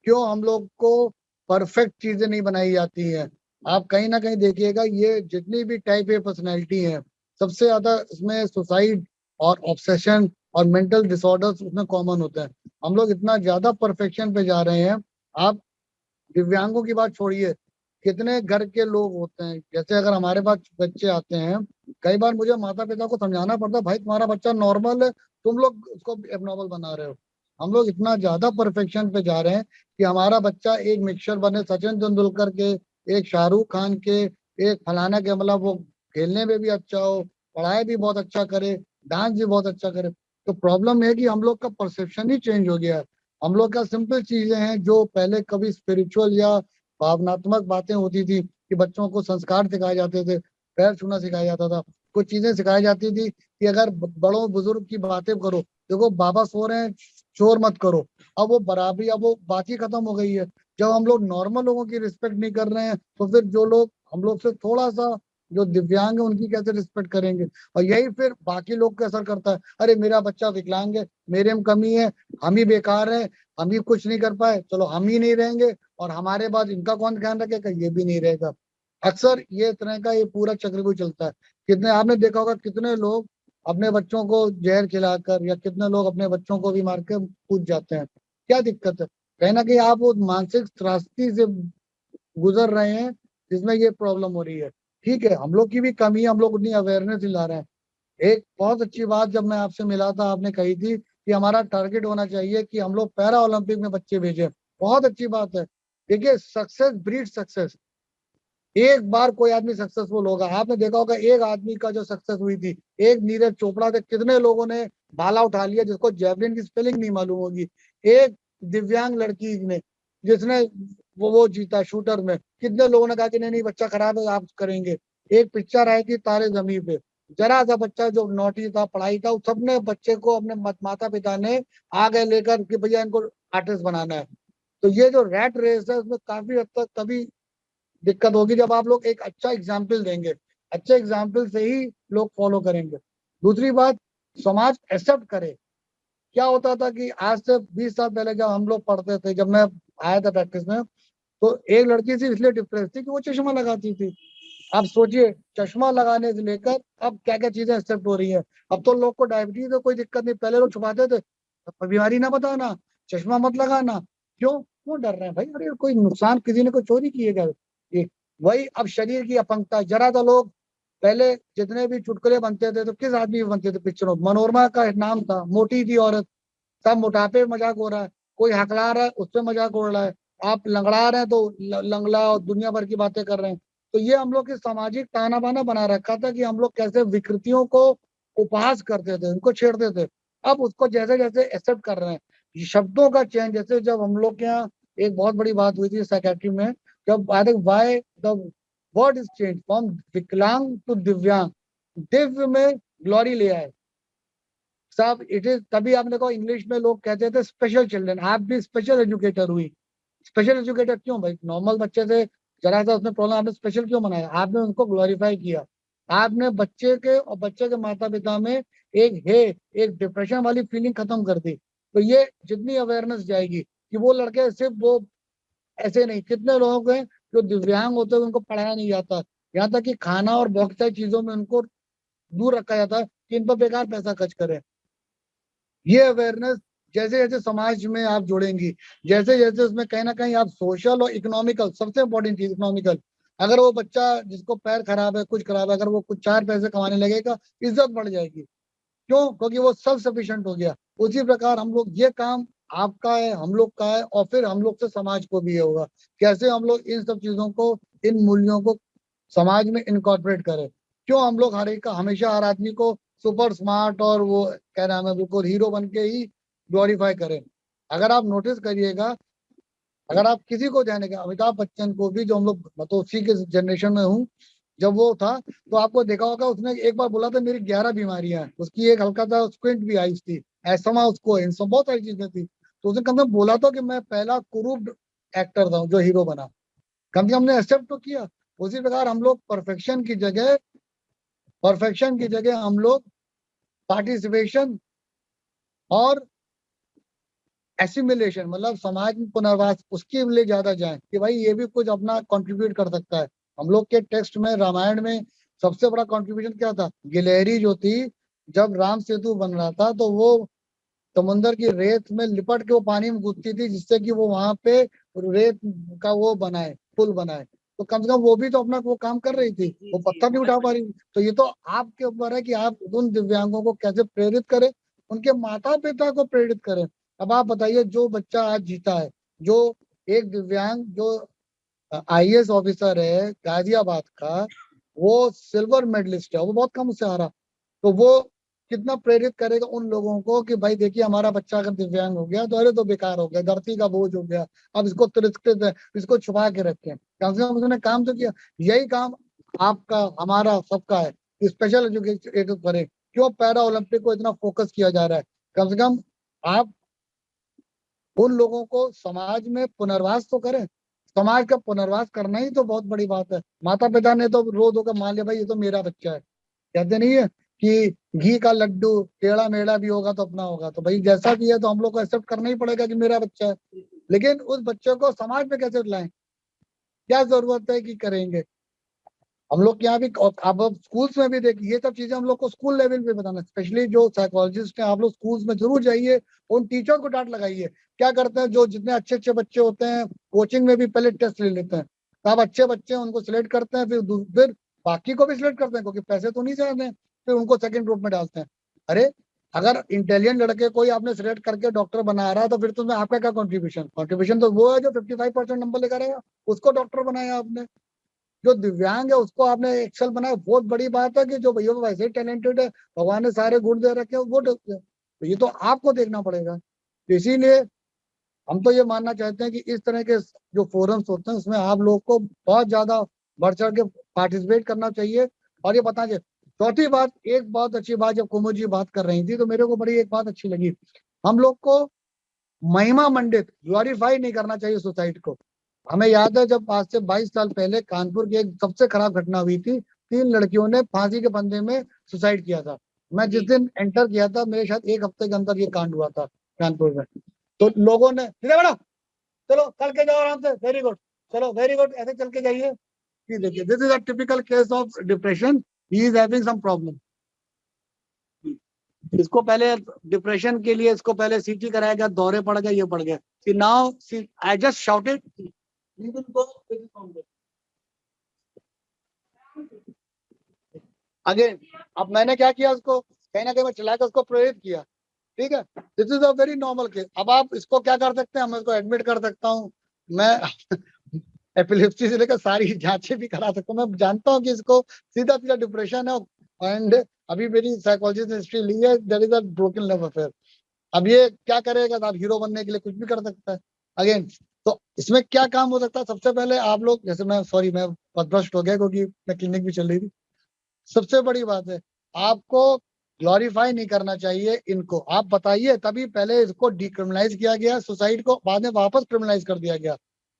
क्यों हम लोग को परफेक्ट चीजें नहीं बनाई जाती हैं? आप कहीं ना कहीं देखिएगा, ये जितनी भी टाइप ए पर्सनैलिटी है, सबसे ज्यादा इसमें सुसाइड और ऑब्सेशन और मेंटल डिसऑर्डर्स उसमें कॉमन होते हैं। हम लोग इतना ज्यादा परफेक्शन पे जा रहे हैं। आप दिव्यांगों की बात छोड़िए, कितने घर के लोग होते हैं, जैसे अगर हमारे पास बच्चे आते हैं, कई बार मुझे माता पिता को समझाना पड़ता है, भाई तुम्हारा बच्चा नॉर्मल है, तुम लोग उसको एबनॉर्मल बना रहे हो। हम लोग इतना ज्यादा परफेक्शन पे जा रहे हैं कि हमारा बच्चा एक मिक्सचर बने, सचिन तेंदुलकर के, एक शाहरुख खान के, एक फलाना के, मतलब वो खेलने में भी अच्छा हो, पढ़ाई भी बहुत अच्छा करे, डांस भी बहुत अच्छा करे। तो प्रॉब्लम है कि हम लोग का परसेप्शन ही चेंज हो गया है। हम लोग का सिंपल चीजें हैं जो पहले कभी स्पिरिचुअल या भावनात्मक बातें होती थी कि बच्चों को संस्कार सिखाए जाते थे, पैर छूना सिखाया जाता था, कुछ चीजें सिखाई जाती थी कि अगर बड़ों बुजुर्ग की बातें करो, देखो बाबा सो रहे हैं, शोर मत करो। अब वो बराबरी, अब वो बात ही खत्म हो गई है। जब हम लोग नॉर्मल लोगों की रिस्पेक्ट नहीं कर रहे हैं, तो फिर जो लोग हम लोग से थोड़ा सा जो दिव्यांग है उनकी कैसे रिस्पेक्ट करेंगे? और यही फिर बाकी लोग को असर करता है, अरे मेरा बच्चा विकलांग है, मेरे में कमी है, हम ही बेकार है, हम ही कुछ नहीं कर पाए, चलो हम ही नहीं रहेंगे, और हमारे बाद इनका कौन ध्यान रखेगा? ये भी नहीं रहेगा। अक्सर ये तरह का ये पूरा चक्रव्यूह चलता है। कितने आपने देखा होगा, कितने लोग अपने बच्चों को जहर खिलाकर, या कितने लोग अपने बच्चों को भी मार के कूद जाते हैं। क्या दिक्कत है? कहीं ना कहीं आप वो मानसिक त्रासदी से गुजर रहे हैं जिसमें ये प्रॉब्लम हो रही है। ठीक है, हम लोग की भी कमी है, हम लोग उतनी अवेयरनेस ला रहे हैं। एक बहुत अच्छी बात जब मैं आपसे मिला था, आपने कही थी कि हमारा टारगेट होना चाहिए कि हम लोग पैरा ओलंपिक में बच्चे भेजें। बहुत अच्छी बात है। देखिए, सक्सेस ब्रीड सक्सेस। एक बार कोई आदमी सक्सेसफुल होगा, आपने देखा होगा एक आदमी का जो सक्सेस हुई थी, एक नीरज चोपड़ा थे, कितने लोगों ने भाला उठा लिया जिसको जेवलिन की स्पेलिंग नहीं मालूम होगी। एक दिव्यांग लड़की ने, जिसने वो जीता शूटर में, कितने लोगों ने कहा कि नहीं नहीं बच्चा खराब है, आप करेंगे। एक पिक्चर आई थी तारे जमीन पे, जरा सा बच्चा जो नोटी था, पढ़ाई था, सबने बच्चे को अपने माता पिता ने आगे लेकर कि भैया इनको आर्टिस्ट बनाना है। तो ये जो रैट रेस है उसमें काफी हद तक कभी दिक्कत होगी जब आप लोग एक अच्छा एग्जाम्पल देंगे, अच्छे एग्जाम्पल से ही लोग फॉलो करेंगे। दूसरी बात, समाज एक्सेप्ट करे। क्या होता था कि आज से 20 साल पहले जब हम लोग पढ़ते थे, जब मैं आया था प्रैक्टिस में, तो एक लड़की थी इसलिए डिप्रेस थी कि वो चश्मा लगाती थी। आप सोचिए, चश्मा लगाने से लेकर अब क्या क्या चीजें एक्सेप्ट हो रही है। अब तो लोग को डायबिटीज है, कोई दिक्कत नहीं, पहले लोग छुपाते थे, अब बीमारी ना बताना, चश्मा मत लगाना। क्यों क्यों डर रहे हैं भाई? अरे कोई नुकसान, किसी ने कोई चोरी की है क्या? ये वही अब शरीर की अपंगता। जरा तो लोग पहले जितने भी चुटकुले बनते थे तो किस आदमी के बनते थे पिक्चरों? मनोरमा का नाम था, मोटी थी औरत, सब मोटापे में मजाक हो रहा है, कोई हकला रहा है उस पर मजाक उड़ रहा है, आप लंगड़ा रहे हैं तो लंगड़ा और दुनिया भर की बातें कर रहे हैं। तो ये हम लोग की सामाजिक ताना बाना बना रखा था कि हम लोग कैसे विकृतियों को उपहास करते थे, उनको छेड़ते थे। अब उसको जैसे जैसे एक्सेप्ट कर रहे हैं, ये शब्दों का चेंज। जैसे जब हम लोग के यहाँ एक बहुत बड़ी बात हुई थी साइकेट्री में, जब I think why the word is change from विकलांग टू दिव्यांग, दिव्य में ग्लोरी ले आए साहब। इट इज तभी आपने कहा इंग्लिश में लोग कहते थे स्पेशल चिल्ड्रन, आप भी स्पेशल एजुकेटर हुई। स्पेशल एजुकेटर क्यों भाई? नॉर्मल बच्चे से जरा सा उसमें प्रॉब्लम, आपने स्पेशल क्यों बनाया? आपने उनको ग्लोरीफाई किया। आपने बच्चे के और बच्चे के माता पिता में एक डिप्रेशन वाली फीलिंग खत्म कर दी। तो ये जितनी अवेयरनेस जाएगी कि वो लड़के सिर्फ वो ऐसे नहीं, कितने लोग हैं जो दिव्यांग होते हैं उनको पढ़ाया नहीं जाता, यहाँ तक कि खाना और बहुत सारी चीजों में उनको दूर रखा जाता है कि इन पर बेकार पैसा खर्च करें। ये अवेयरनेस जैसे जैसे समाज में आप जुड़ेंगी, जैसे जैसे उसमें कहीं ना कहीं आप सोशल और इकोनॉमिकल, सबसे इंपॉर्टेंट चीज इकोनॉमिकल, अगर वो बच्चा जिसको पैर खराब है, कुछ खराब है, अगर वो कुछ 4 पैसे कमाने लगेगा, इज्जत बढ़ जाएगी। क्यों? क्योंकि वो सेल्फ सफिशिएंट हो गया। उसी प्रकार हम लोग, ये काम आपका है, हम लोग का है, और फिर हम लोग से समाज को भी ये होगा कैसे हम लोग इन सब चीजों को, इन मूल्यों को समाज में इनकॉर्पोरेट करें। क्यों हम लोग हर एक का, हमेशा हर आदमी को सुपर स्मार्ट और वो क्या नाम है बिल्कुल हीरो बन के ही ग्लोरीफाई करें। अगर आप नोटिस करिएगा, अगर आप किसी को जानेगा, अमिताभ बच्चन को भी, जो हम लोग, मैं तो उसी के जनरेशन में हूँ, जब वो था तो आपको देखा होगा उसने एक बार बोला था मेरी 11 बीमारियां हैं, उसकी एक हल्का सा स्क्विंट भी आई थी, एस्थमा उसको, इन सब बहुत सारी चीजें थी। तो उसने कम से कम बोला था कि मैं पहला कुरूप एक्टर था जो हीरो बना, कम से कम हमने एक्सेप्ट तो किया। उसी प्रकार हम लोग परफेक्शन की जगह हम लोग पार्टिसिपेशन और एसिमिलेशन, मतलब समाज में पुनर्वास, उसके लिए ज्यादा जाए कि भाई ये भी कुछ अपना कंट्रीब्यूट कर सकता है। हम लोग के टेक्स्ट में, रामायण में सबसे बड़ा कंट्रीब्यूशन क्या था? गिलहरी जो थी, जब राम सेतु बन रहा था तो वो समुन्द्र की रेत में लिपट के वो पानी में कूदती थी, जिससे कि वो वहां पे रेत का वो बनाए, पुल बनाए। तो कम से कम वो भी तो अपना वो काम कर रही थी, वो पत्थर नहीं उठा पा रही। तो ये तो आपके ऊपर है कि आप उन दिव्यांगों को कैसे प्रेरित करें, उनके माता पिता को प्रेरित करें। अब आप बताइए, जो बच्चा आज जीता है, जो एक दिव्यांग जो आईएएस ऑफिसर है गाजियाबाद का, वो सिल्वर मेडलिस्ट है, वो बहुत कम उससे हारा। तो वो कितना प्रेरित करेगा उन लोगों को कि भाई देखिए हमारा बच्चा अगर दिव्यांग हो गया तो अरे तो बेकार हो गया, धरती का बोझ हो गया, अब इसको तिरस्कृत है, इसको छुपा के रखें। कम से कम उसने काम तो किया। यही काम आपका, हमारा, सबका है कि स्पेशल एजुकेशन करें। क्यों पैरा ओलंपिक को इतना फोकस किया जा रहा है? कम से कम आप उन लोगों को समाज में पुनर्वास तो करें। समाज का पुनर्वास करना ही तो बहुत बड़ी बात है। माता पिता ने तो रो धो कर मान लिया भाई ये तो मेरा बच्चा है। कहते नहीं है कि घी का लड्डू टेढ़ा मेढ़ा भी होगा तो अपना होगा, तो भाई जैसा भी है तो हम लोग को एक्सेप्ट करना ही पड़ेगा कि मेरा बच्चा है। लेकिन उस बच्चे को समाज में कैसे लाएं, क्या जरूरत है कि करेंगे हम लोग के यहाँ भी। अब स्कूल्स में भी देखिए, ये सब चीजें हम लोग को स्कूल लेवल पे बताना, स्पेशली जो साइकोलॉजिस्ट हैं, आप लोग स्कूल्स में जरूर जाइए, उन टीचर को डांट लगाइए। क्या करते हैं, जो जितने अच्छे अच्छे बच्चे होते हैं कोचिंग में भी पहले टेस्ट ले लेते हैं, तो आप अच्छे बच्चे हैं उनको सिलेक्ट करते हैं, फिर बाकी को भी सिलेक्ट करते हैं क्योंकि पैसे तो नहीं चाहते हैं, फिर उनको सेकंड ग्रुप में डालते हैं। अरे अगर इंटेलिजेंट लड़के कोई आपने सिलेक्ट करके डॉक्टर बना रहा है तो फिर तुम्हें आपका क्या कंट्रीब्यूशन तो वो है जो 55% नंबर लेकर आएगा, उसको डॉक्टर बनाया आपने। जो दिव्यांग है उसको आपने एक्सेल बनाया, बहुत बड़ी बात है कि जो भैया वैसे ही टैलेंटेड है, भगवान ने सारे गुण दे रखे हैं, वो तो ये तो आपको देखना पड़ेगा। तो इसीलिए हम तो ये मानना चाहते हैं कि इस तरह के जो फोरम्स होते हैं उसमें आप लोग को बहुत ज्यादा बढ़ चढ़ के पार्टिसिपेट करना चाहिए। और ये बताना चाहिए। चौथी बात, एक बहुत अच्छी बात, जब कुमुद जी बात कर रही थी तो मेरे को बड़ी एक बात अच्छी लगी, हम लोग को महिमा मंडित, ग्लोरीफाई नहीं करना चाहिए सोसाइटी को। हमें याद है जब आज से 22 साल पहले कानपुर की एक सबसे खराब घटना हुई थी, 3 लड़कियों ने फांसी के फंदे में सुसाइड किया था। मैं जिस दिन एंटर किया था मेरे शायद 1 हफ्ते के अंदर ये कांड हुआ था कानपुर में। तो लोगों ने सीधे बढ़ो, चलो चल के जाओ आराम से, वेरी गुड, चलो वेरी गुड, ऐसे चल के जाइए। ये देखिए, this is a typical case of depression, he is having some problem. इसको पहले डिप्रेशन के लिए इसको पहले सीटी कराया गया, दौरे पड़ गए, ये पड़ गए। See now see I just shouted you will go with the fountain. Again अब मैंने क्या किया, उसको कहीं ना कहीं मैं चला के उसको प्रेरित किया। ठीक है, this is a very normal case. अब आप इसको क्या कर सकते हैं, मैं इसको एडमिट कर सकता हूँ, मैं एपिलेप्सी से लेकर सारी जांचें भी करा सकता हूँ। मैं जानता हूँ कि इसको सीधा सीधा डिप्रेशन है, एंड अभी मेरी साइकोलॉजिस्ट ने हिस्ट्री ली है, there is a broken love affair. अब ये क्या करेगा, आप हीरो बनने के लिए कुछ भी कर सकता है। अगेन तो इसमें क्या काम हो सकता है, सबसे पहले आप लोग, जैसे मैं सॉरी मैं पदभ्रष्ट हो गया क्योंकि मैं क्लिनिक भी चल रही थी। सबसे बड़ी बात है, आपको ग्लोरीफाई नहीं करना चाहिए इनको, आप बताइए। तभी पहले इसको डिक्रिमिनलाइज किया गया सुसाइड को, बाद में वापस क्रिमिनलाइज कर दिया गया।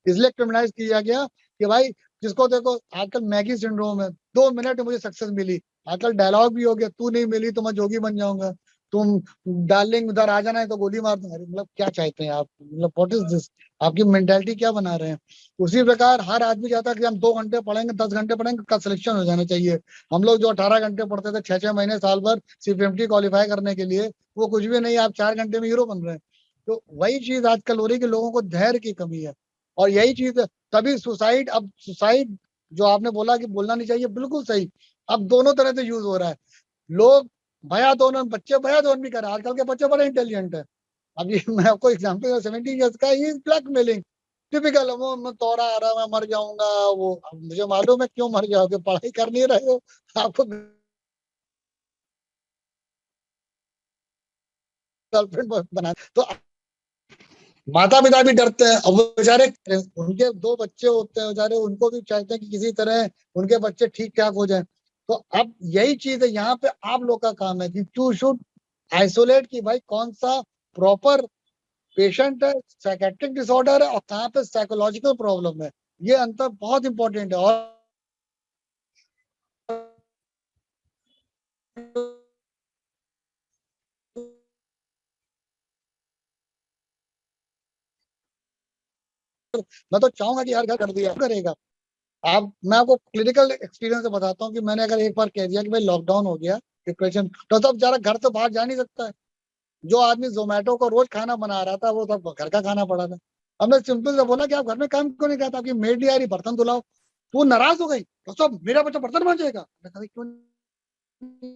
इसलिए क्रिमिनलाइज किया गया कि भाई जिसको देखो आजकल मैगी सिंड्रोम है, 2 मिनट में मुझे सक्सेस मिली। आजकल डायलॉग भी हो गया, तू नहीं मिली तो मैं जोगी बन जाऊंगा, तुम डार्लिंग उधर आ जाना है तो गोली मार दूंगा। मतलब क्या चाहते हैं आप, मतलब व्हाट इज दिस, आपकी मेंटालिटी क्या बना रहे हैं। उसी प्रकार हर आदमी चाहता है कि हम 2 घंटे पढ़ेंगे, 10 घंटे पढ़ेंगे, का सिलेक्शन हो जाना चाहिए। हम लोग जो 18 घंटे पढ़ते थे 6-6 महीने साल भर सिर्फ एमटी क्वालिफाई करने के लिए, वो कुछ भी नहीं, आप 4 घंटे में हीरो बन रहे हैं। तो वही चीज आजकल हो रही है कि लोगों को धैर्य की कमी है, और यही चीज तभी सुसाइड, अब सुसाइड जो आपने बोला कि बोलना नहीं चाहिए, बिल्कुल सही, अब दोनों तरह से यूज हो रहा है। लोग भयादोन, बच्चे भयादोन भी कर रहे हैं, आजकल के बच्चे बड़े इंटेलिजेंट है। अब ये मैं आपको एग्जाम्पल, 17 ईयर्स का, ही ब्लैकमेलिंग, टिपिकल, वो मैं तोरा आ रहा, मैं मर जाऊंगा, वो अब मुझे मालूम है क्यों मर जाओगे, पढ़ाई कर नहीं रहे हो, आपको गर्लफ्रेंड बना, तो माता पिता भी डरते हैं। अब वो बेचारे, उनके 2 बच्चे होते हैं बेचारे, उनको भी चाहते हैं कि किसी तरह उनके बच्चे ठीक ठाक हो जाए। तो अब यही चीज है, यहाँ पे आप लोग का काम है कि टू शुड आइसोलेट कि भाई कौन सा प्रॉपर पेशेंट है, साइकेट्रिक डिसऑर्डर है, और कहाँ पे साइकोलॉजिकल प्रॉब्लम है। ये अंतर बहुत इंपॉर्टेंट है। और मैं तो चाहूंगा कि हर घर कर दिया करेगा। आप, मैं आपको क्लिनिकल एक्सपीरियंस से बताता हूँ कि मैंने अगर एक बार कह दिया कि भाई लॉकडाउन हो गया, डिप्रेशन, तो तब जरा घर से बाहर जा नहीं सकता है। जो आदमी जोमेटो को रोज खाना बना रहा था, वो सब घर का खाना पड़ा था। अब मैं सिंपल से बोला कि आप घर में काम क्यों नहीं करता, आपकी मेड नहीं आ रही, बर्तन धुलाओ। तो वो नाराज हो गई, तो सब मेरा बच्चा बर्तन मांजेगा। मैं कहा क्यों नहीं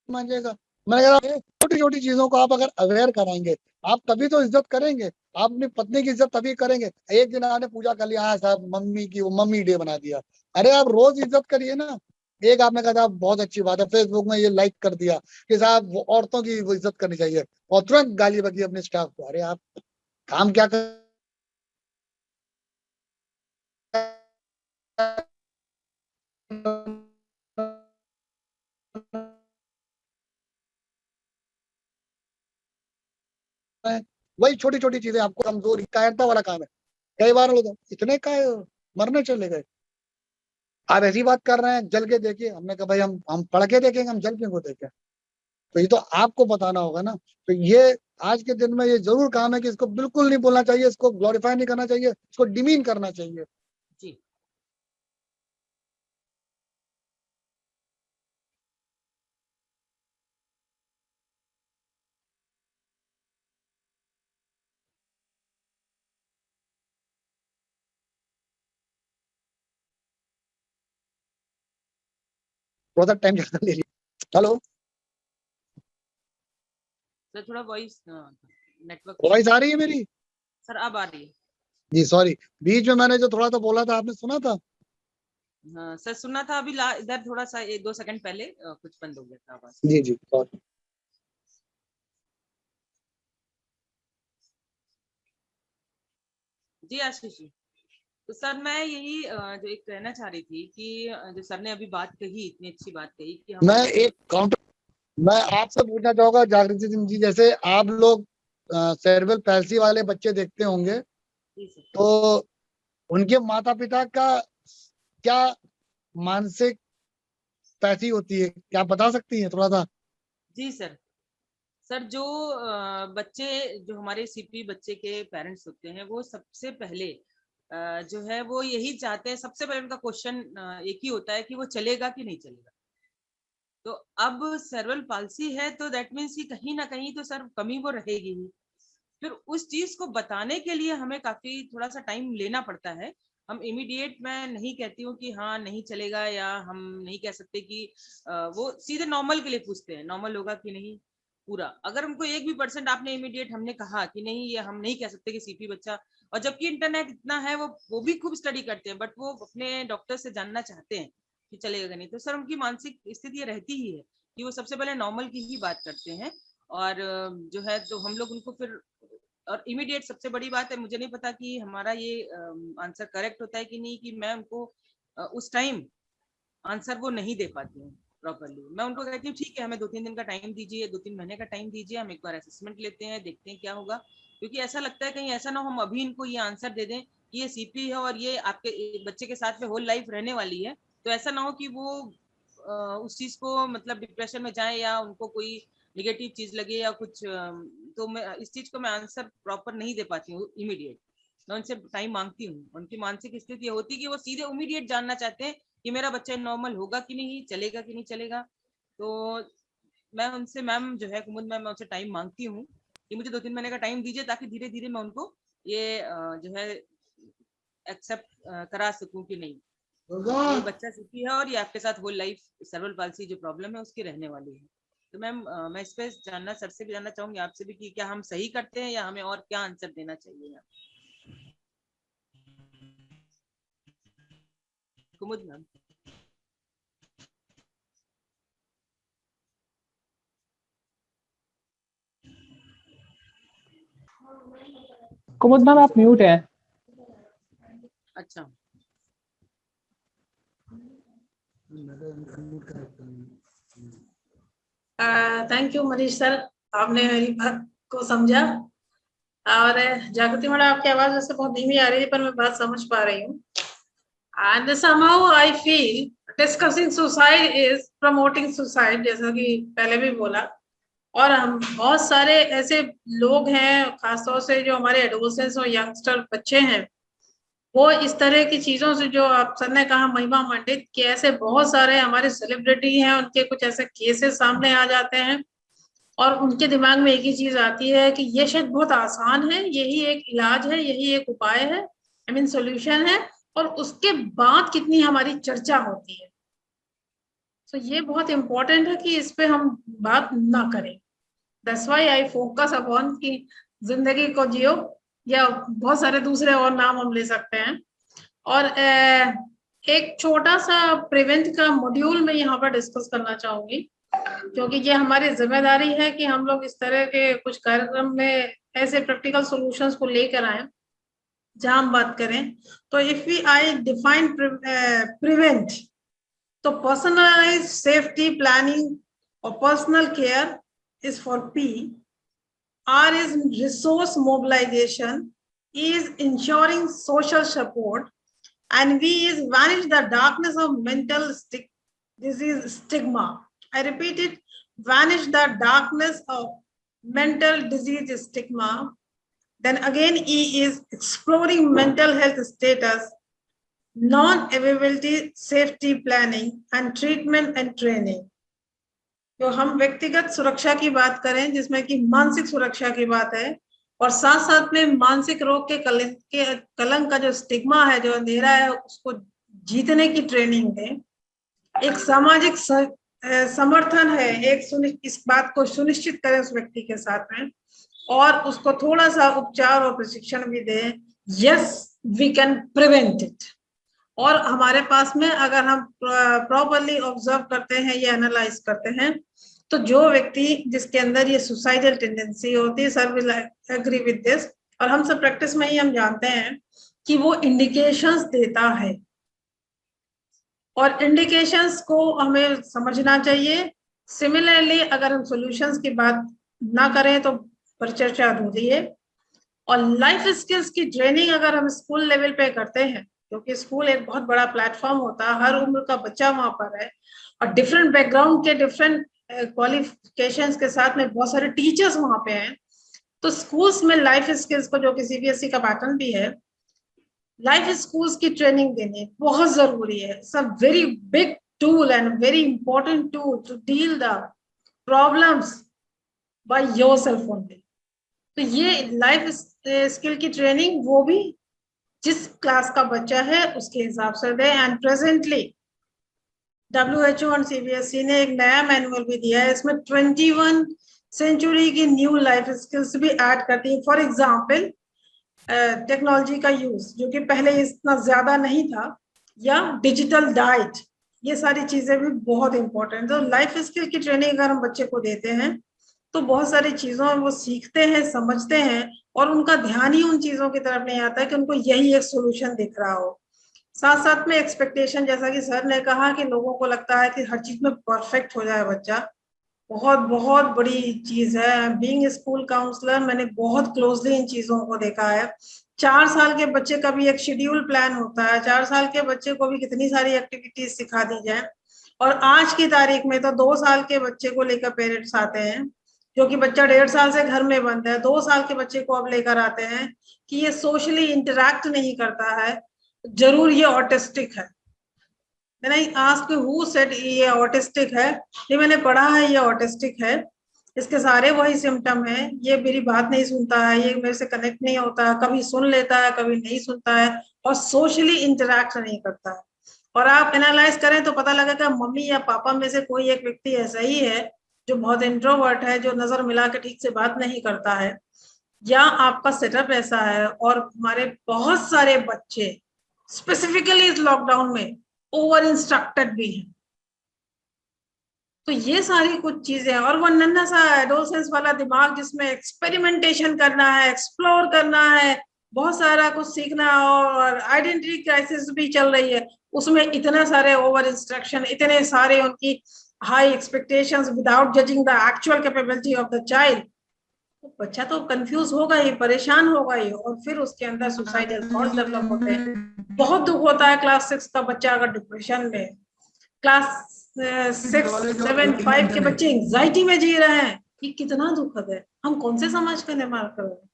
मांजेगा। मैंने कहा छोटी छोटी चीजों को आप अगर अवेयर कराएंगे, आप तभी तो इज्जत करेंगे। आप अपनी पत्नी की इज्जत तभी करेंगे। एक दिन आपने पूजा कर लिया, हाँ साहब मम्मी की, वो मम्मी डे बना दिया, अरे आप रोज इज्जत करिए ना। एक आपने कहा था बहुत अच्छी बात है, फेसबुक में ये लाइक कर दिया कि साहब वो औरतों की वो इज्जत करनी चाहिए, और तुरंत गाली बकी अपने स्टाफ को। अरे आप काम क्या कर रहे हैं? वही छोटी छोटी चीजें आपको कमजोरी, कायरता वाला काम है। कई बार लोग इतने का मरने चले गए, आप ऐसी बात कर रहे हैं, जल के देखिए। हमने कहा भाई हम पढ़ के देखेंगे, हम जल क्यों देखें। तो ये तो आपको बताना होगा ना। तो ये आज के दिन में ये जरूर काम है कि इसको बिल्कुल नहीं बोलना चाहिए, इसको ग्लोरीफाई नहीं करना चाहिए, इसको डिमीन करना चाहिए। जी। थोड़ा सा टाइम ज्यादा ले लिया। हेलो, सर थोड़ा वॉइस नेटवर्क वॉइस आ रही है मेरी? सर अब आ रही है। जी सॉरी, बीच में मैंने जो थोड़ा सा बोला था, आपने सुना था? हाँ सर सुना था, अभी इधर थोड़ा सा 1-2 सेकंड पहले कुछ बंद हो गया था आवाज। जी जी सॉरी। जी आशीष जी, तो सर मैं यही जो एक कहना चाह रही थी कि जो सर ने अभी बात कही, इतनी अच्छी बात कही कि हम मैं एक काउंटर, मैं आपसे पूछना चाहूंगा जागृति सिंह जी, जैसे आप लोग सेरेब्रल पैल्सी वाले बच्चे देखते होंगे, जी सर। तो उनके माता पिता का क्या मानसिक स्थिति होती है, क्या आप बता सकती हैं थोड़ा सा? जी सर। सर जो बच्चे, जो हमारे सीपी बच्चे के पेरेंट्स होते हैं, वो सबसे पहले जो है वो यही चाहते हैं, सबसे पहले उनका क्वेश्चन एक ही होता है कि वो चलेगा कि नहीं चलेगा। तो अब सेरेब्रल पाल्सी है तो दैट मीन्स कि कहीं ना कहीं तो सर कमी वो रहेगी ही। फिर उस चीज को बताने के लिए हमें काफी थोड़ा सा टाइम लेना पड़ता है। हम इमीडिएट, मैं नहीं कहती हूँ कि हाँ नहीं चलेगा, या हम नहीं कह सकते कि वो सीधे नॉर्मल के लिए पूछते हैं नॉर्मल होगा कि नहीं पूरा। अगर हमको 1% आपने इमीडिएट हमने कहा कि नहीं, ये हम नहीं कह सकते कि सीपी बच्चा, और जबकि इंटरनेट इतना है, वो भी खूब स्टडी करते हैं, बट वो अपने डॉक्टर से जानना चाहते हैं कि चलेगा कि नहीं, तो सर उनकी मानसिक स्थिति ये रहती ही है कि वो सबसे पहले नॉर्मल की ही बात करते हैं। और जो है तो हम लोग उनको फिर, और इमीडिएट सबसे बड़ी बात है, मुझे नहीं पता कि हमारा ये आंसर करेक्ट होता है कि नहीं, कि मैं उनको उस टाइम आंसर वो नहीं दे पाती हूँ प्रॉपरली। मैं उनको कहती हूँ ठीक है, हमें 2-3 दिन का टाइम दीजिए, 2-3 महीने का टाइम दीजिए, हम एक बार असेसमेंट लेते हैं, देखते हैं क्या होगा। क्योंकि ऐसा लगता है कहीं ऐसा ना हो हम अभी इनको ये आंसर दे दें कि ये सीपी है और ये आपके बच्चे के साथ में होल लाइफ रहने वाली है, तो ऐसा ना हो कि वो उस चीज को मतलब डिप्रेशन में जाए, या उनको कोई निगेटिव चीज लगे या कुछ। तो मैं इस चीज को मैं आंसर प्रॉपर नहीं दे पाती हूँ इमीडिएट। मैं उनसे टाइम मांगती हूँ। उनकी मानसिक स्थिति होती है कि वो सीधे इमीडिएट जानना चाहते हैं कि मेरा बच्चा नॉर्मल होगा कि नहीं, चलेगा कि नहीं चलेगा। तो मैं उनसे मैम जो है कुमुद मैम, मैं उनसे टाइम मांगती हूँ कि मुझे 2-3 महीने का टाइम दीजिए, ताकि धीरे धीरे मैं उनको ये जो है एक्सेप्ट करा सकूं कि नहीं, ये बच्चा सुखी है और ये आपके साथ होल लाइफ सर्वल पाल्सी जो प्रॉब्लम है उसकी रहने वाली है। तो मैम मैं इस पे जानना, सर से भी जानना चाहूंगी, आपसे भी, कि क्या हम सही करते हैं या हमें और क्या आंसर देना चाहिए कुमुद मैम। कुमुद मैम आप म्यूट है। अच्छा, थैंक यू मनीष सर, आपने मेरी बात को समझा। और जागृति मैडम, आपकी आवाज वैसे बहुत धीमी आ रही है, पर मैं बात समझ पा रही हूँ। And somehow I feel discussing suicide is promoting suicide, जैसा कि पहले भी बोला। और हम बहुत सारे ऐसे लोग हैं, खासतौर से जो हमारे एडोलसेंट्स और यंगस्टर बच्चे हैं, वो इस तरह की चीजों से, जो आप सर ने कहा महिमा मंडित, कि ऐसे बहुत सारे हमारे सेलिब्रिटी हैं, उनके कुछ ऐसे केसेस सामने आ जाते हैं और उनके दिमाग में एक ही चीज आती है कि ये शायद बहुत आसान है, यही एक इलाज है, यही एक उपाय है, आई मीन सोल्यूशन है, और उसके बाद कितनी हमारी चर्चा होती है। तो ये बहुत इंपॉर्टेंट है कि इस पे हम बात ना करें। That's why I focus upon कि जिंदगी को जियो, या बहुत सारे दूसरे और नाम हम ले सकते हैं। और एक छोटा सा प्रिवेंट का मॉड्यूल मैं यहाँ पर डिस्कस करना चाहूंगी, क्योंकि ये हमारी जिम्मेदारी है कि हम लोग इस तरह के कुछ कार्यक्रम में ऐसे प्रैक्टिकल सॉल्यूशंस को लेकर आए जहां हम बात करें। तो if we I define prevent, तो पर्सनलाइज्ड सेफ्टी प्लानिंग और personal care is for P. R is resource mobilization, E is ensuring social support, and V is vanish the darkness of mental disease stigma. I repeat it, vanish the darkness of mental disease stigma. Then again, E is exploring mental health status, non-availability, safety planning, and treatment and training. तो हम व्यक्तिगत सुरक्षा की बात करें, जिसमें कि मानसिक सुरक्षा की बात है, और साथ साथ में मानसिक रोग के कलंक का जो स्टिग्मा है, जो अंधेरा है, उसको जीतने की ट्रेनिंग दें। एक सामाजिक समर्थन है, एक इस बात को सुनिश्चित करें उस व्यक्ति के साथ में, और उसको थोड़ा सा उपचार और प्रशिक्षण भी दें। Yes, we can prevent it. और हमारे पास में अगर हम प्रॉपरली ऑब्जर्व करते हैं, ये एनालाइज करते हैं, तो जो व्यक्ति जिसके अंदर ये सुसाइडल टेंडेंसी होती है, sir will agree with this, और हम सब प्रैक्टिस में ही हम जानते हैं कि वो इंडिकेशंस देता है, और इंडिकेशंस को हमें समझना चाहिए। सिमिलरली अगर हम सॉल्यूशंस की बात ना करें तो परिचर्चा अधूरी है। और लाइफ स्किल्स की ट्रेनिंग अगर हम स्कूल लेवल पे करते हैं, क्योंकि स्कूल एक बहुत बड़ा प्लेटफॉर्म होता है, हर उम्र का बच्चा वहां पर है, और डिफरेंट बैकग्राउंड के डिफरेंट क्वालिफिकेशंस के साथ में बहुत सारे टीचर्स वहां पे हैं। तो स्कूल्स में लाइफ स्किल्स को, जो कि सीबीएसई का पैटर्न भी है, लाइफ स्किल्स की ट्रेनिंग देनी बहुत जरूरी है। It's a very big tool and very important tool to deal the problems by yourself only. तो ये लाइफ स्किल की ट्रेनिंग वो भी जिस क्लास का बच्चा है उसके हिसाब से दे। एंड प्रेजेंटली WHO और सीबीएसई ने एक नया मैनुअल भी दिया है, इसमें 21 सेंचुरी की न्यू लाइफ स्किल्स भी ऐड करती है। फॉर एग्जाम्पल टेक्नोलॉजी का यूज, जो कि पहले इतना ज्यादा नहीं था, या डिजिटल डाइट, ये सारी चीजें भी बहुत इंपॉर्टेंट है। तो लाइफ स्किल की ट्रेनिंग अगर हम बच्चे को देते हैं तो बहुत सारी चीजों वो सीखते हैं, समझते हैं, और उनका ध्यान ही उन चीजों की तरफ नहीं आता है कि उनको यही एक सोल्यूशन दिख रहा हो। साथ साथ में एक्सपेक्टेशन, जैसा कि सर ने कहा कि लोगों को लगता है कि हर चीज में परफेक्ट हो जाए बच्चा, बहुत बहुत बड़ी चीज है। बीइंग स्कूल काउंसलर, मैंने बहुत क्लोजली इन चीजों को देखा है। 4 साल के बच्चे का भी एक शेड्यूल प्लान होता है, 4 साल के बच्चे को भी कितनी सारी एक्टिविटीज सिखा दी जाए, और आज की तारीख में तो 2 साल के बच्चे को लेकर पेरेंट्स आते हैं जो कि बच्चा 1.5 साल से घर में बंद है, 2 साल के बच्चे को अब लेकर आते हैं कि ये सोशली इंटरैक्ट नहीं करता है, जरूर ये ऑटिस्टिक है। मैंने आस्क हु सेड ये ऑटिस्टिक है, ये मैंने पढ़ा है ये ऑटिस्टिक है। इसके सारे वही सिम्टम है, ये मेरी बात नहीं सुनता है, ये मेरे से कनेक्ट नहीं होता है, कभी सुन लेता है कभी नहीं सुनता है, और सोशली इंटरैक्ट नहीं करता है। और आप एनालाइज करें तो पता लगेगा मम्मी या पापा में से कोई एक व्यक्ति ऐसा ही है जो बहुत इंट्रोवर्ट है, जो नजर मिला के ठीक से बात नहीं करता है, या आपका सेटअप ऐसा है। और हमारे बहुत सारे बच्चे स्पेसिफिकली इस लॉकडाउन में ओवर इंस्ट्रक्टेड भी हैं। तो ये सारी कुछ चीजें, और वो नन्हा सा एडोलसेंस वाला दिमाग जिसमें एक्सपेरिमेंटेशन करना है, एक्सप्लोर करना है, बहुत सारा कुछ सीखना, और आइडेंटिटी क्राइसिस भी चल रही है, उसमें इतने सारे ओवर इंस्ट्रक्शन, इतने सारे उनकी high expectations without judging the actual capability of the child. तो बच्चा तो कंफ्यूज होगा ही, परेशान होगा ही, और फिर उसके अंदर सुसाइडल थॉट्स डेवलप होते हैं। बहुत दुख होता है क्लास 6 का बच्चा अगर डिप्रेशन में, क्लास 6, 7, 5 के बच्चे एंजाइटी में जी रहे हैं, ये कितना दुखद है। हम कौन से समाज का निर्माण कर रहे हैं?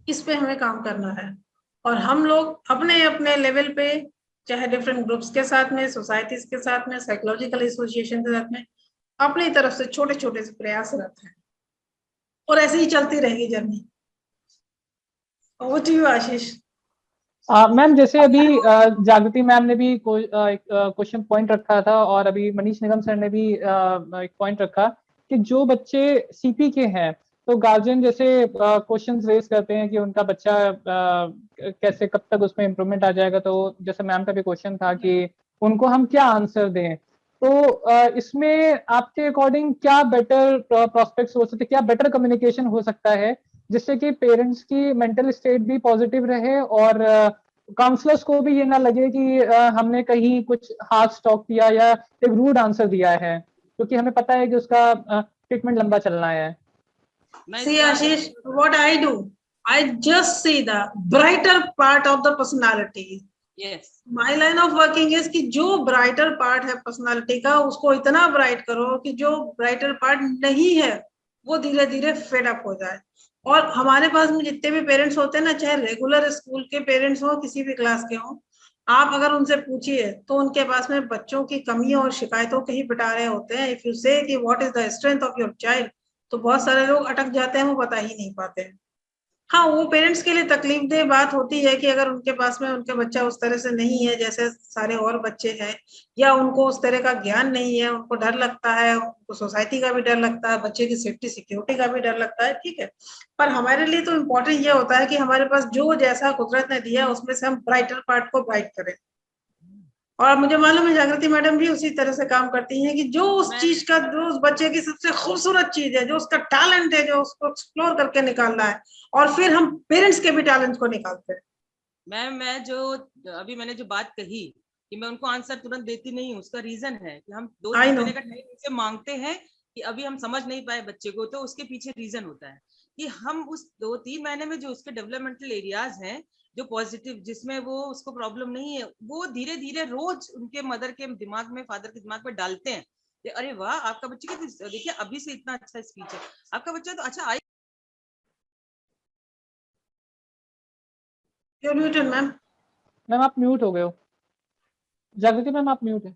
इस पे हमें काम करना है, और हम लोग अपने अपने लेवल पे, चाहे डिफरेंट ग्रुप्स के साथ में, सोसाइटीज के साथ में, साइकोलॉजिकल एसोसिएशन के साथ में, अपनी तरफ से छोटे छोटे से प्रयासरत हैं, और ऐसे ही चलती रहेगी journey. Over to you Ashish. Ma'am, जैसे अभी जागृति मैम ने भी एक क्वेश्चन पॉइंट रखा था, और अभी मनीष निगम सर ने भी एक पॉइंट रखा कि जो बच्चे सीपी के हैं, तो गार्जियन जैसे क्वेश्चंस रेज करते हैं कि उनका बच्चा कैसे, कब तक उसमें इम्प्रूवमेंट आ जाएगा। तो जैसे मैम का भी क्वेश्चन था कि उनको हम क्या आंसर दें, तो इसमें आपके अकॉर्डिंग क्या बेटर प्रोस्पेक्ट्स हो सकते, क्या बेटर कम्युनिकेशन हो सकता है जिससे कि पेरेंट्स की मेंटल स्टेट भी पॉजिटिव रहे, और काउंसलर्स को भी ये ना लगे कि हमने कहीं कुछ हार्श टॉक किया या एक रूड आंसर दिया है, क्योंकि हमें पता है कि उसका ट्रीटमेंट लंबा चलना है। See Ashish, what I do, I just see the brighter part of the personality. Yes. My line of working is कि जो brighter part है personality का, उसको इतना bright करो कि जो brighter part नहीं है वो धीरे धीरे fed up हो जाए। और हमारे पास में जितने भी पेरेंट्स होते हैं ना, चाहे रेगुलर स्कूल के पेरेंट्स हो, किसी भी क्लास के हो, आप अगर उनसे पूछिए तो उनके पास में बच्चों की कमियों और शिकायतों के ही पिटारे होते हैं। इफ यू से कि what is the strength of your child, तो बहुत सारे लोग अटक जाते हैं, वो बता ही नहीं पाते हैं। हाँ, वो पेरेंट्स के लिए तकलीफदेह बात होती है कि अगर उनके पास में उनके बच्चा उस तरह से नहीं है जैसे सारे और बच्चे हैं, या उनको उस तरह का ज्ञान नहीं है, उनको डर लगता है, उनको सोसाइटी का भी डर लगता है, बच्चे की सेफ्टी सिक्योरिटी का भी डर लगता है, ठीक है। पर हमारे लिए तो इम्पोर्टेंट ये होता है कि हमारे पास जो जैसा कुदरत ने दिया उसमें से हम ब्राइटर पार्ट को ब्राइट करें। और मुझे मालूम है जागृति मैडम भी उसी तरह से काम करती हैं कि जो उस चीज का, जो उस बच्चे की सबसे खूबसूरत चीज है, जो उसका टैलेंट है, जो उसको एक्सप्लोर करके निकालना है, और फिर हम पेरेंट्स के भी टैलेंट को निकालते हैं। मैम, मैं जो अभी मैंने जो बात कही कि मैं उनको आंसर तुरंत देती नहीं हूँ, उसका रीजन है कि हम 2-3 महीने का टाइम उनसे मांगते हैं कि अभी हम समझ नहीं पाए बच्चे को, तो उसके पीछे रीजन होता है कि हम उस 2-3 महीने में जो उसके डेवलपमेंटल एरियाज हैं जो पॉजिटिव, जिसमें वो उसको प्रॉब्लम नहीं है, वो धीरे धीरे रोज उनके मदर के दिमाग में, फादर के दिमाग में डालते हैं। अरे वाह, आपका बच्चे की देखिए अभी से इतना अच्छा स्पीच है, आपका बच्चा तो अच्छा। मैम आप म्यूट हो गए हो। जागृति मैम आप म्यूट है।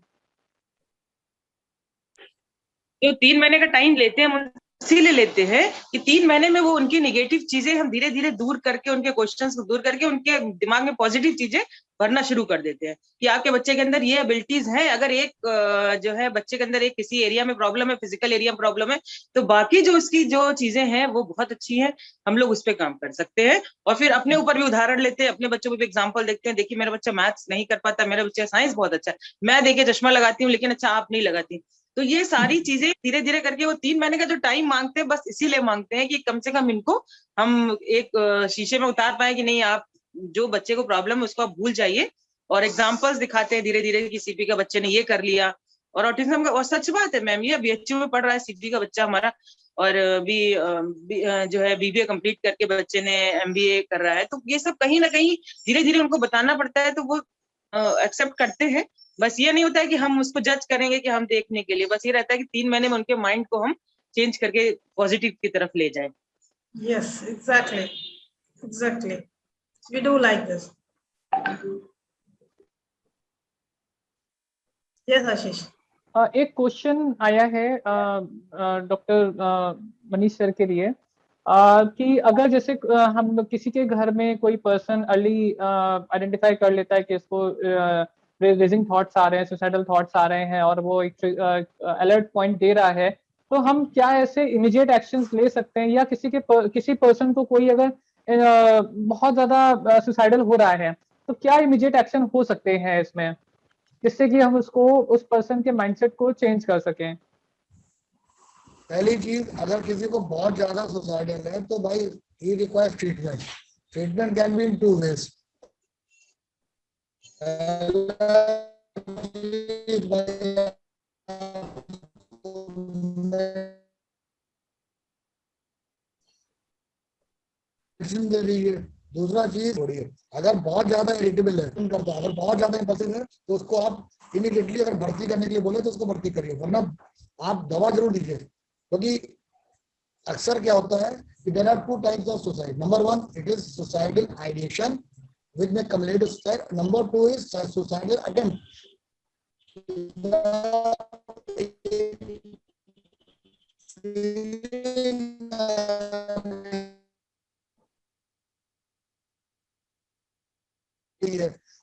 तो 3 महीने का टाइम लेते हैं हम, इसीलिए लेते हैं कि 3 महीने में वो उनकी नेगेटिव चीजें हम धीरे धीरे दूर करके, उनके क्वेश्चंस को दूर करके उनके दिमाग में पॉजिटिव चीजें भरना शुरू कर देते हैं कि आपके बच्चे के अंदर ये एबिलिटीज हैं। अगर एक जो है बच्चे के अंदर एक किसी एरिया में प्रॉब्लम है, फिजिकल एरिया में प्रॉब्लम है, तो बाकी जो उसकी जो चीजें हैं वो बहुत अच्छी हैं, हम लोग उस पर काम कर सकते हैं। और फिर अपने ऊपर भी उदाहरण लेते हैं, अपने बच्चों को भी एग्जाम्पल देखते हैं, देखिए मेरा बच्चा मैथ्स नहीं कर पाता, मेरा बच्चा साइंस बहुत अच्छा है, मैं देखिए चश्मा लगाती हूँ लेकिन अच्छा आप नहीं लगाती। तो ये सारी चीजें धीरे धीरे करके वो 3 महीने का जो टाइम मांगते हैं, बस इसीलिए मांगते हैं कि कम से कम इनको हम एक शीशे में उतार पाए कि नहीं, आप जो बच्चे को प्रॉब्लम है उसको आप भूल जाइए, और एग्जाम्पल्स दिखाते हैं धीरे धीरे कि सीपी का बच्चे ने ये कर लिया, और ऑटिज्म का। और सच बात है मैम, ये बीएचयू में पढ़ रहा है सीपी का बच्चा हमारा, और जो है बीबीए कंप्लीट करके बच्चे ने एमबीए कर रहा है। तो ये सब कहीं ना कहीं धीरे धीरे उनको बताना पड़ता है, तो वो एक्सेप्ट करते हैं। बस ये नहीं होता है कि हम उसको जज करेंगे कि हम देखने के लिए, बस ये रहता है कि 3 महीने में उनके माइंड को हम चेंज करके पॉजिटिव की तरफ ले जाए। Yes, exactly. Exactly. We do like this. Yes, Ashish. एक क्वेश्चन आया है डॉक्टर मनीष सर के लिए कि अगर जैसे हम लोग किसी के घर में कोई पर्सन अर्ली आइडेंटिफाई कर लेता है कि इसको रेजिंग थॉट्स आ रहे हैं, सुसाइडल थॉट्स आ रहे हैं और वो एक अलर्ट पॉइंट दे रहा है, तो हम क्या ऐसे इमीडिएट एक्शंस ले सकते हैं, या किसी पर्सन को कोई अगर बहुत ज्यादा सुसाइडल हो रहा है तो क्या इमीडिएट एक्शन हो सकते हैं इसमें, जिससे कि हम उसको उस पर्सन के माइंडसेट को चेंज कर सकें? पहली चीज, अगर किसी को बहुत ज्यादा सुसाइडल है तो भाई he requires treatment. Treatment can be in 2 ways। दे दीजिए। दूसरा चीज छोड़िए, अगर बहुत ज्यादा इरिटेबल है, करता है, अगर बहुत ज्यादा इंपल्सिव है तो उसको आप इमीडिएटली अगर भर्ती करने के लिए बोले तो उसको भर्ती करिए, वरना आप दवा जरूर लीजिए। क्योंकि अक्सर क्या होता है कि there are 2 types of suicide. Number 1 it is suicidal ideation which may accumulate to suicide. Number 2 is suicidal attempt.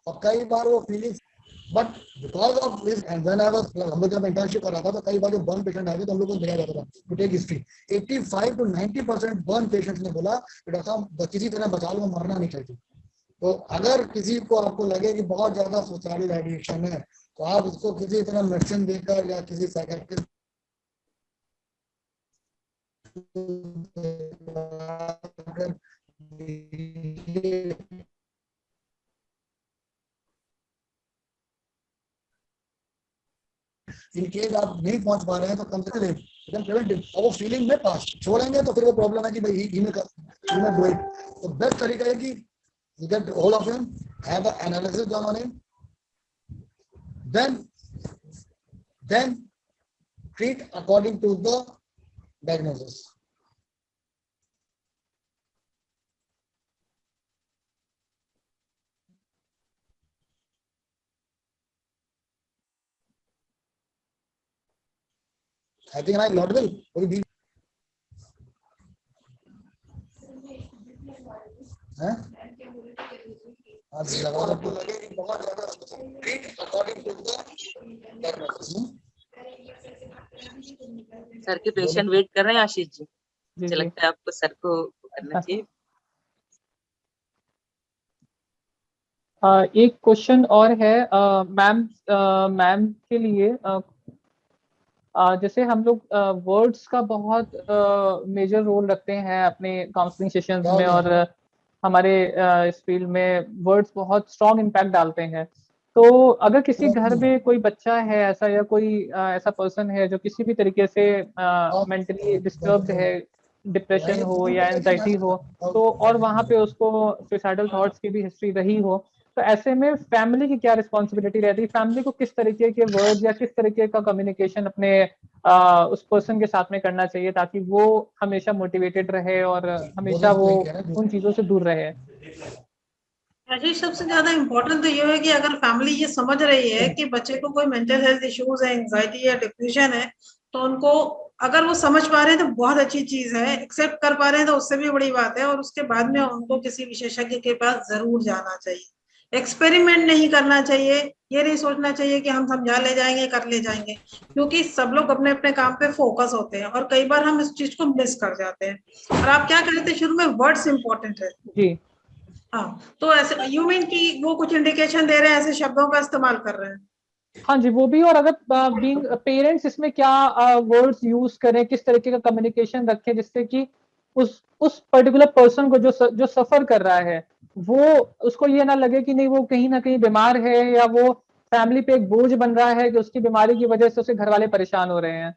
और कई बार वो feelings, but because of this and when I was, हम लोग जब इंटर्नशिप कर रहा था तो कई बार जो बर्न पेशेंट आए थे तो हम लोग को दिया जाता था to take history. 85 to 90% burn patients ने बोला कि डॉक्टर साहब किसी तरह बचा लो, मरना नहीं चाहिए। तो अगर किसी को आपको लगे कि बहुत ज्यादा सुसाइडल आइडिएशन है तो आप उसको किसी तरह मेडिसिन देकर या किसी साइकियाट्रिस्ट इन केस आप नहीं पहुंच पा रहे हैं तो कम से कम प्रिवेंटिव, और वो फीलिंग में पास छोड़ेंगे तो फिर वो प्रॉब्लम है कि भाई ही में डू इट। तो बेस्ट तरीका है कि you get all of him, have an analysis done on him, then treat according to the diagnosis. I think I laudable. हैं? सर के पेशेंट वेट कर रहे हैं आशीष जी, जी मुझे जी। लगता है आपको सर को करना चाहिए। एक क्वेश्चन और है मैम के लिए, जैसे हम लोग वर्ड्स का बहुत मेजर रोल रखते हैं अपने काउंसलिंग सेशंस में, और हमारे इस फील्ड में वर्ड्स बहुत स्ट्रॉन्ग इम्पैक्ट डालते हैं। तो अगर किसी घर में कोई बच्चा है ऐसा, या कोई ऐसा पर्सन है जो किसी भी तरीके से मेंटली डिस्टर्ब्ड है, डिप्रेशन हो या एंजाइटी हो, तो और वहां पे उसको सुसाइडल थॉट्स की भी हिस्ट्री रही हो, तो ऐसे में फैमिली की क्या रिस्पॉन्सिबिलिटी रहती है? फैमिली को किस तरीके के वर्ड्स या किस तरीके का कम्युनिकेशन अपने उस पर्सन के साथ में करना चाहिए ताकि वो हमेशा मोटिवेटेड रहे और हमेशा वो उन चीजों से दूर रहे? आशीष, सबसे ज्यादा इम्पोर्टेंट तो ये है कि अगर फैमिली ये समझ रही है कि बच्चे को कोई मेंटल हेल्थ इश्यूज है, एंजाइटी या डिप्रेशन है, तो उनको अगर वो समझ पा रहे हैं तो बहुत अच्छी चीज है, एक्सेप्ट कर पा रहे हैं तो उससे भी बड़ी बात है। और उसके बाद में उनको किसी विशेषज्ञ के पास जरूर जाना चाहिए। एक्सपेरिमेंट नहीं करना चाहिए, ये नहीं सोचना चाहिए कि हम समझा ले जाएंगे, कर ले जाएंगे, क्योंकि सब लोग अपने अपने काम पे फोकस होते हैं और कई बार हम इस चीज को मिस कर जाते हैं। और आप क्या कहते थे शुरू में, वर्ड्स इंपॉर्टेंट है जी। हाँ, तो ऐसे यू मीन कि वो कुछ इंडिकेशन दे रहे हैं, ऐसे शब्दों का इस्तेमाल कर रहे हैं? हाँ जी, वो भी। और अगर बीइंग पेरेंट्स इसमें क्या वर्ड्स यूज करें, किस तरीके का कम्युनिकेशन रखें जिससे कि उस पर्टिकुलर पर्सन को जो सफर कर रहा है वो उसको ये ना लगे कि नहीं वो कहीं ना कहीं बीमार है, या वो फैमिली पे एक बोझ बन रहा है कि उसकी बीमारी की वजह से उसे घर वाले परेशान हो रहे हैं।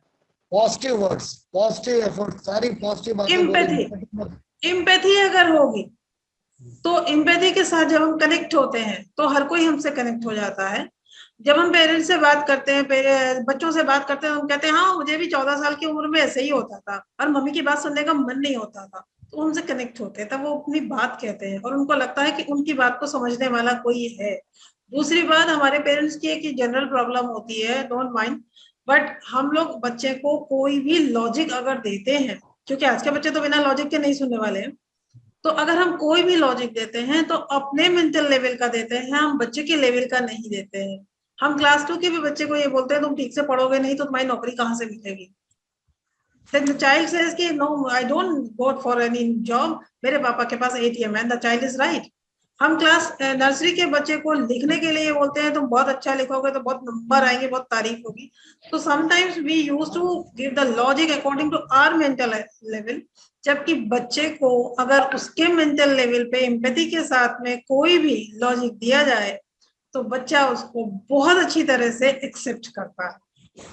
पॉजिटिव वर्ड्स, पॉजिटिव एफर्ट, सारी पॉजिटिव बातें। इम्पैथी अगर होगी तो इम्पैथी के साथ जब हम कनेक्ट होते हैं तो हर कोई हमसे कनेक्ट हो जाता है। जब हम पेरेंट्स से बात करते हैं, बच्चों से बात करते हैं, हम कहते हैं हाँ मुझे भी 14 साल की उम्र में ऐसे ही होता था और मम्मी की बात सुनने का मन नहीं होता था, तो उनसे कनेक्ट होते हैं, तब वो अपनी बात कहते हैं और उनको लगता है कि उनकी बात को समझने वाला कोई है। दूसरी बात, हमारे पेरेंट्स की एक जनरल प्रॉब्लम होती है, डोंट माइंड, बट हम लोग बच्चे को कोई भी लॉजिक अगर देते हैं, क्योंकि आज के बच्चे तो बिना लॉजिक के नहीं सुनने वाले हैं, तो अगर हम कोई भी लॉजिक देते हैं तो अपने मेंटल लेवल का देते हैं, हम बच्चे के लेवल का नहीं देते हैं। हम क्लास 2 के भी बच्चे को ये बोलते हैं तुम ठीक से पढ़ोगे नहीं तो तुम्हारी नौकरी कहाँ से मिलेगी। Then the child says कि no, I don't go for any job, मेरे पापा के पास ATM है, the child is right। हम क्लास नर्सरी के बच्चे को लिखने के लिए बोलते हैं तुम बहुत अच्छा लिखोगे तो बहुत नंबर आएंगे, बहुत तारीफ होगी। तो sometimes we use to give the logic according to our mental level, जबकि बच्चे को अगर उसके मेंटल लेवल पे एम्पैथी के साथ में कोई भी लॉजिक दिया जाए तो बच्चा उसको बहुत अच्छी तरह से एक्सेप्ट करता है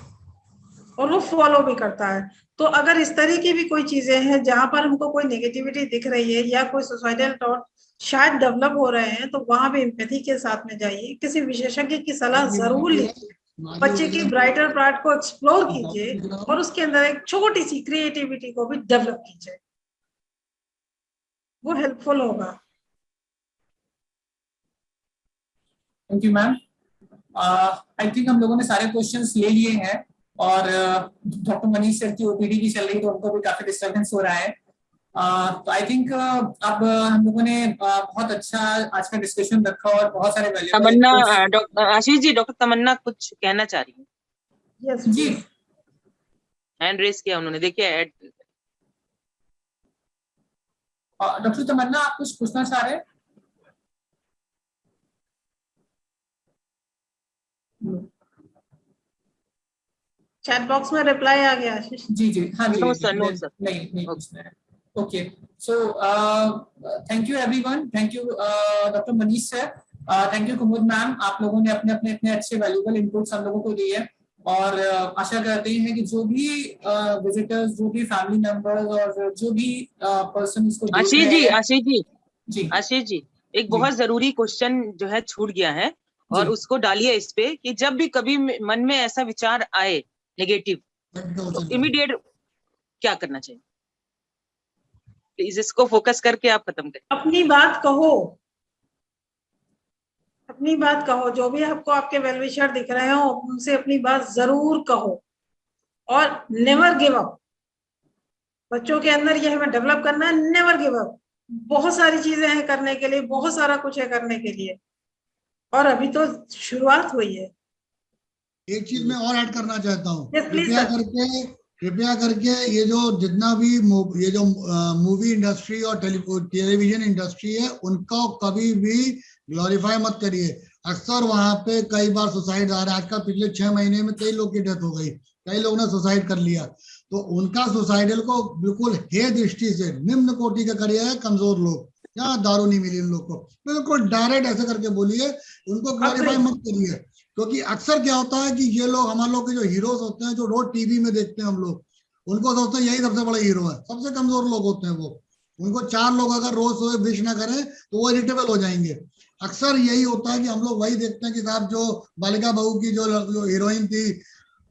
और वो फॉलो भी करता है। तो अगर इस तरह की भी कोई चीजें हैं जहां पर हमको कोई नेगेटिविटी दिख रही है या कोई सुसाइडल थॉट शायद डेवलप हो रहे हैं, तो वहां भी एम्पैथी के साथ में जाइए, किसी विशेषज्ञ की सलाह जरूर लीजिए, बच्चे की ब्राइटर पार्ट को एक्सप्लोर कीजिए और उसके अंदर एक छोटी सी क्रिएटिविटी को भी डेवलप कीजिए, वो हेल्पफुल होगा। Thank you ma'am. I think हम लोगों ने सारे क्वेश्चंस ले लिए हैं और डॉक्टर मनीष सर की ओपीडी भी चल रही है तो उनको भी काफी डिस्टर्बेंस हो रहा है। तो आई थिंक अब हम लोगों ने बहुत अच्छा आज का डिस्कशन रखा और बहुत सारे तमन्ना, valuable doctor Ashish ji, doctor तमन्ना कुछ कहना चाह रही है। यस जी। हैंड रेस किया उन्होंने, देखिए ऐड। डॉक्टर तमन्ना आप कुछ पूछना चाह रहे हैं? चैट बॉक्स में रिप्लाई आ गया आशीष। जी जी हाँ जी। No sir, no sir. नहीं पूछना है। Okay, so thank you everyone, thank you doctor Manish sir, thank you Kumud ma'am, आप लोगों ने अपने अपने इतने अच्छे वैल्यूएबल इनपुट्स हम लोगों को दिए और आशा करते हैं कि जो भी विजिटर्स, जो भी फैमिली मेंबर्स और जो भी पर्सन इसको देख आशीष रहे जी, हैं। आशीष जी, जी आशीष जी, एक बहुत जरूरी क्वेश्चन जो है छूट गया है और जी। उसको डालिए इस पे कि जब भी कभी मन में ऐसा विचार आए नेगेटिव तो इमीडिएट क्या करना चाहिए? प्लीज इसको फोकस करके आप खत्म करें। अपनी बात कहो, अपनी बात कहो, जो भी आपको आपके वेलविशर दिख रहे हो उनसे अपनी बात जरूर कहो और नेवर गिव अप। बच्चों के अंदर ये हमें डेवलप करना है, नेवर गिव अप। बहुत सारी चीजें हैं करने के लिए, बहुत सारा कुछ है करने के लिए और अभी तो शुरुआत हुई है। एक चीज मैं और ऐड करना चाहता हूँ, Yes, please, कृपया करके ये जो जितना भी ये जो मूवी इंडस्ट्री और टेलीविजन इंडस्ट्री है उनको कभी भी ग्लोरीफाई मत करिए। अक्सर वहां पे कई बार सुसाइड आ रहा है। आजकल पिछले 6 महीने में कई लोग की डेथ हो गई, कई लोगों ने सुसाइड कर लिया। तो उनका सुसाइडल को बिल्कुल हे दृष्टि से निम्न कोटि का करिए है, कमजोर लोग, यहाँ दारू नहीं मिली उन लोग को, बिल्कुल डायरेक्ट ऐसे करके बोलिए, उनको ग्लोरीफाई मत करिए। क्योंकि अक्सर क्या होता है कि ये लोग, हमारे लोग के जो हीरोज होते हैं, जो रोज टीवी में देखते हैं हम लोग, उनको सोचते हैं यही सबसे बड़ा हीरो है। सबसे कमजोर लोग होते हैं वो। उनको 4 लोग अगर रोज सोए विश ना करें तो वो इरिटेबल हो जाएंगे। अक्सर यही होता है कि हम लोग वही देखते हैं कि साहब जो बालिका बहू की जो हीरोइन थी,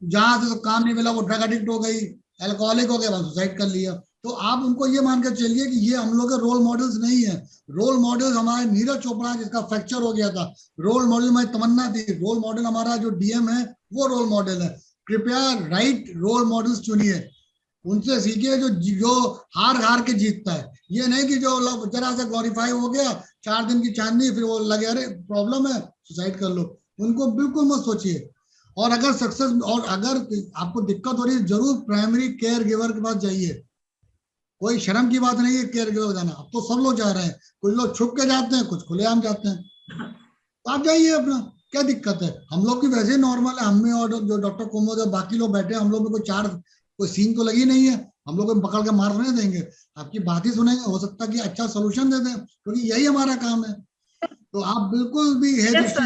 जहां से काम नहीं मिला वो ड्रग एडिक्ट हो गई, एल्कोहलिक हो गया, सुसाइड कर लिया। तो आप उनको ये मान कर चलिए कि ये हम लोग के रोल मॉडल्स नहीं है। रोल मॉडल हमारे नीरज चोपड़ा जिसका फ्रैक्चर हो गया था, रोल मॉडल हमारी तमन्ना थी, रोल मॉडल हमारा जो डीएम है वो रोल मॉडल है। कृपया राइट रोल मॉडल्स चुनिए, उनसे सीखिए जो हार हार के जीतता है। ये नहीं कि जो जरा से ग्लोरीफाई हो गया, 4 दिन की चांदनी, फिर वो लगे अरे प्रॉब्लम है सुसाइड कर लो। उनको बिल्कुल मत सोचिए। और अगर सक्सेस, और अगर आपको दिक्कत हो रही है, जरूर प्राइमरी केयर गिवर के पास जाइए। कोई शर्म की बात नहीं है केयर गिवर जाना। अब तो सब लोग जा रहे हैं, कुछ लोग छुप के जाते हैं, कुछ खुलेआम जाते हैं। तो आप जाइए अपना, क्या दिक्कत है? हम लोग की वैसे ही नॉर्मल है, हमें और जो डॉक्टर कुमुद और बाकी लोग बैठे हैं, हम लोग में कोई सीन तो लगी नहीं है। हम लोग पकड़ के मार नहीं देंगे, आपकी बात ही सुनेंगे, हो सकता है कि अच्छा सोल्यूशन दे दें, क्योंकि यही हमारा काम है। तो आप बिल्कुल भी exactly,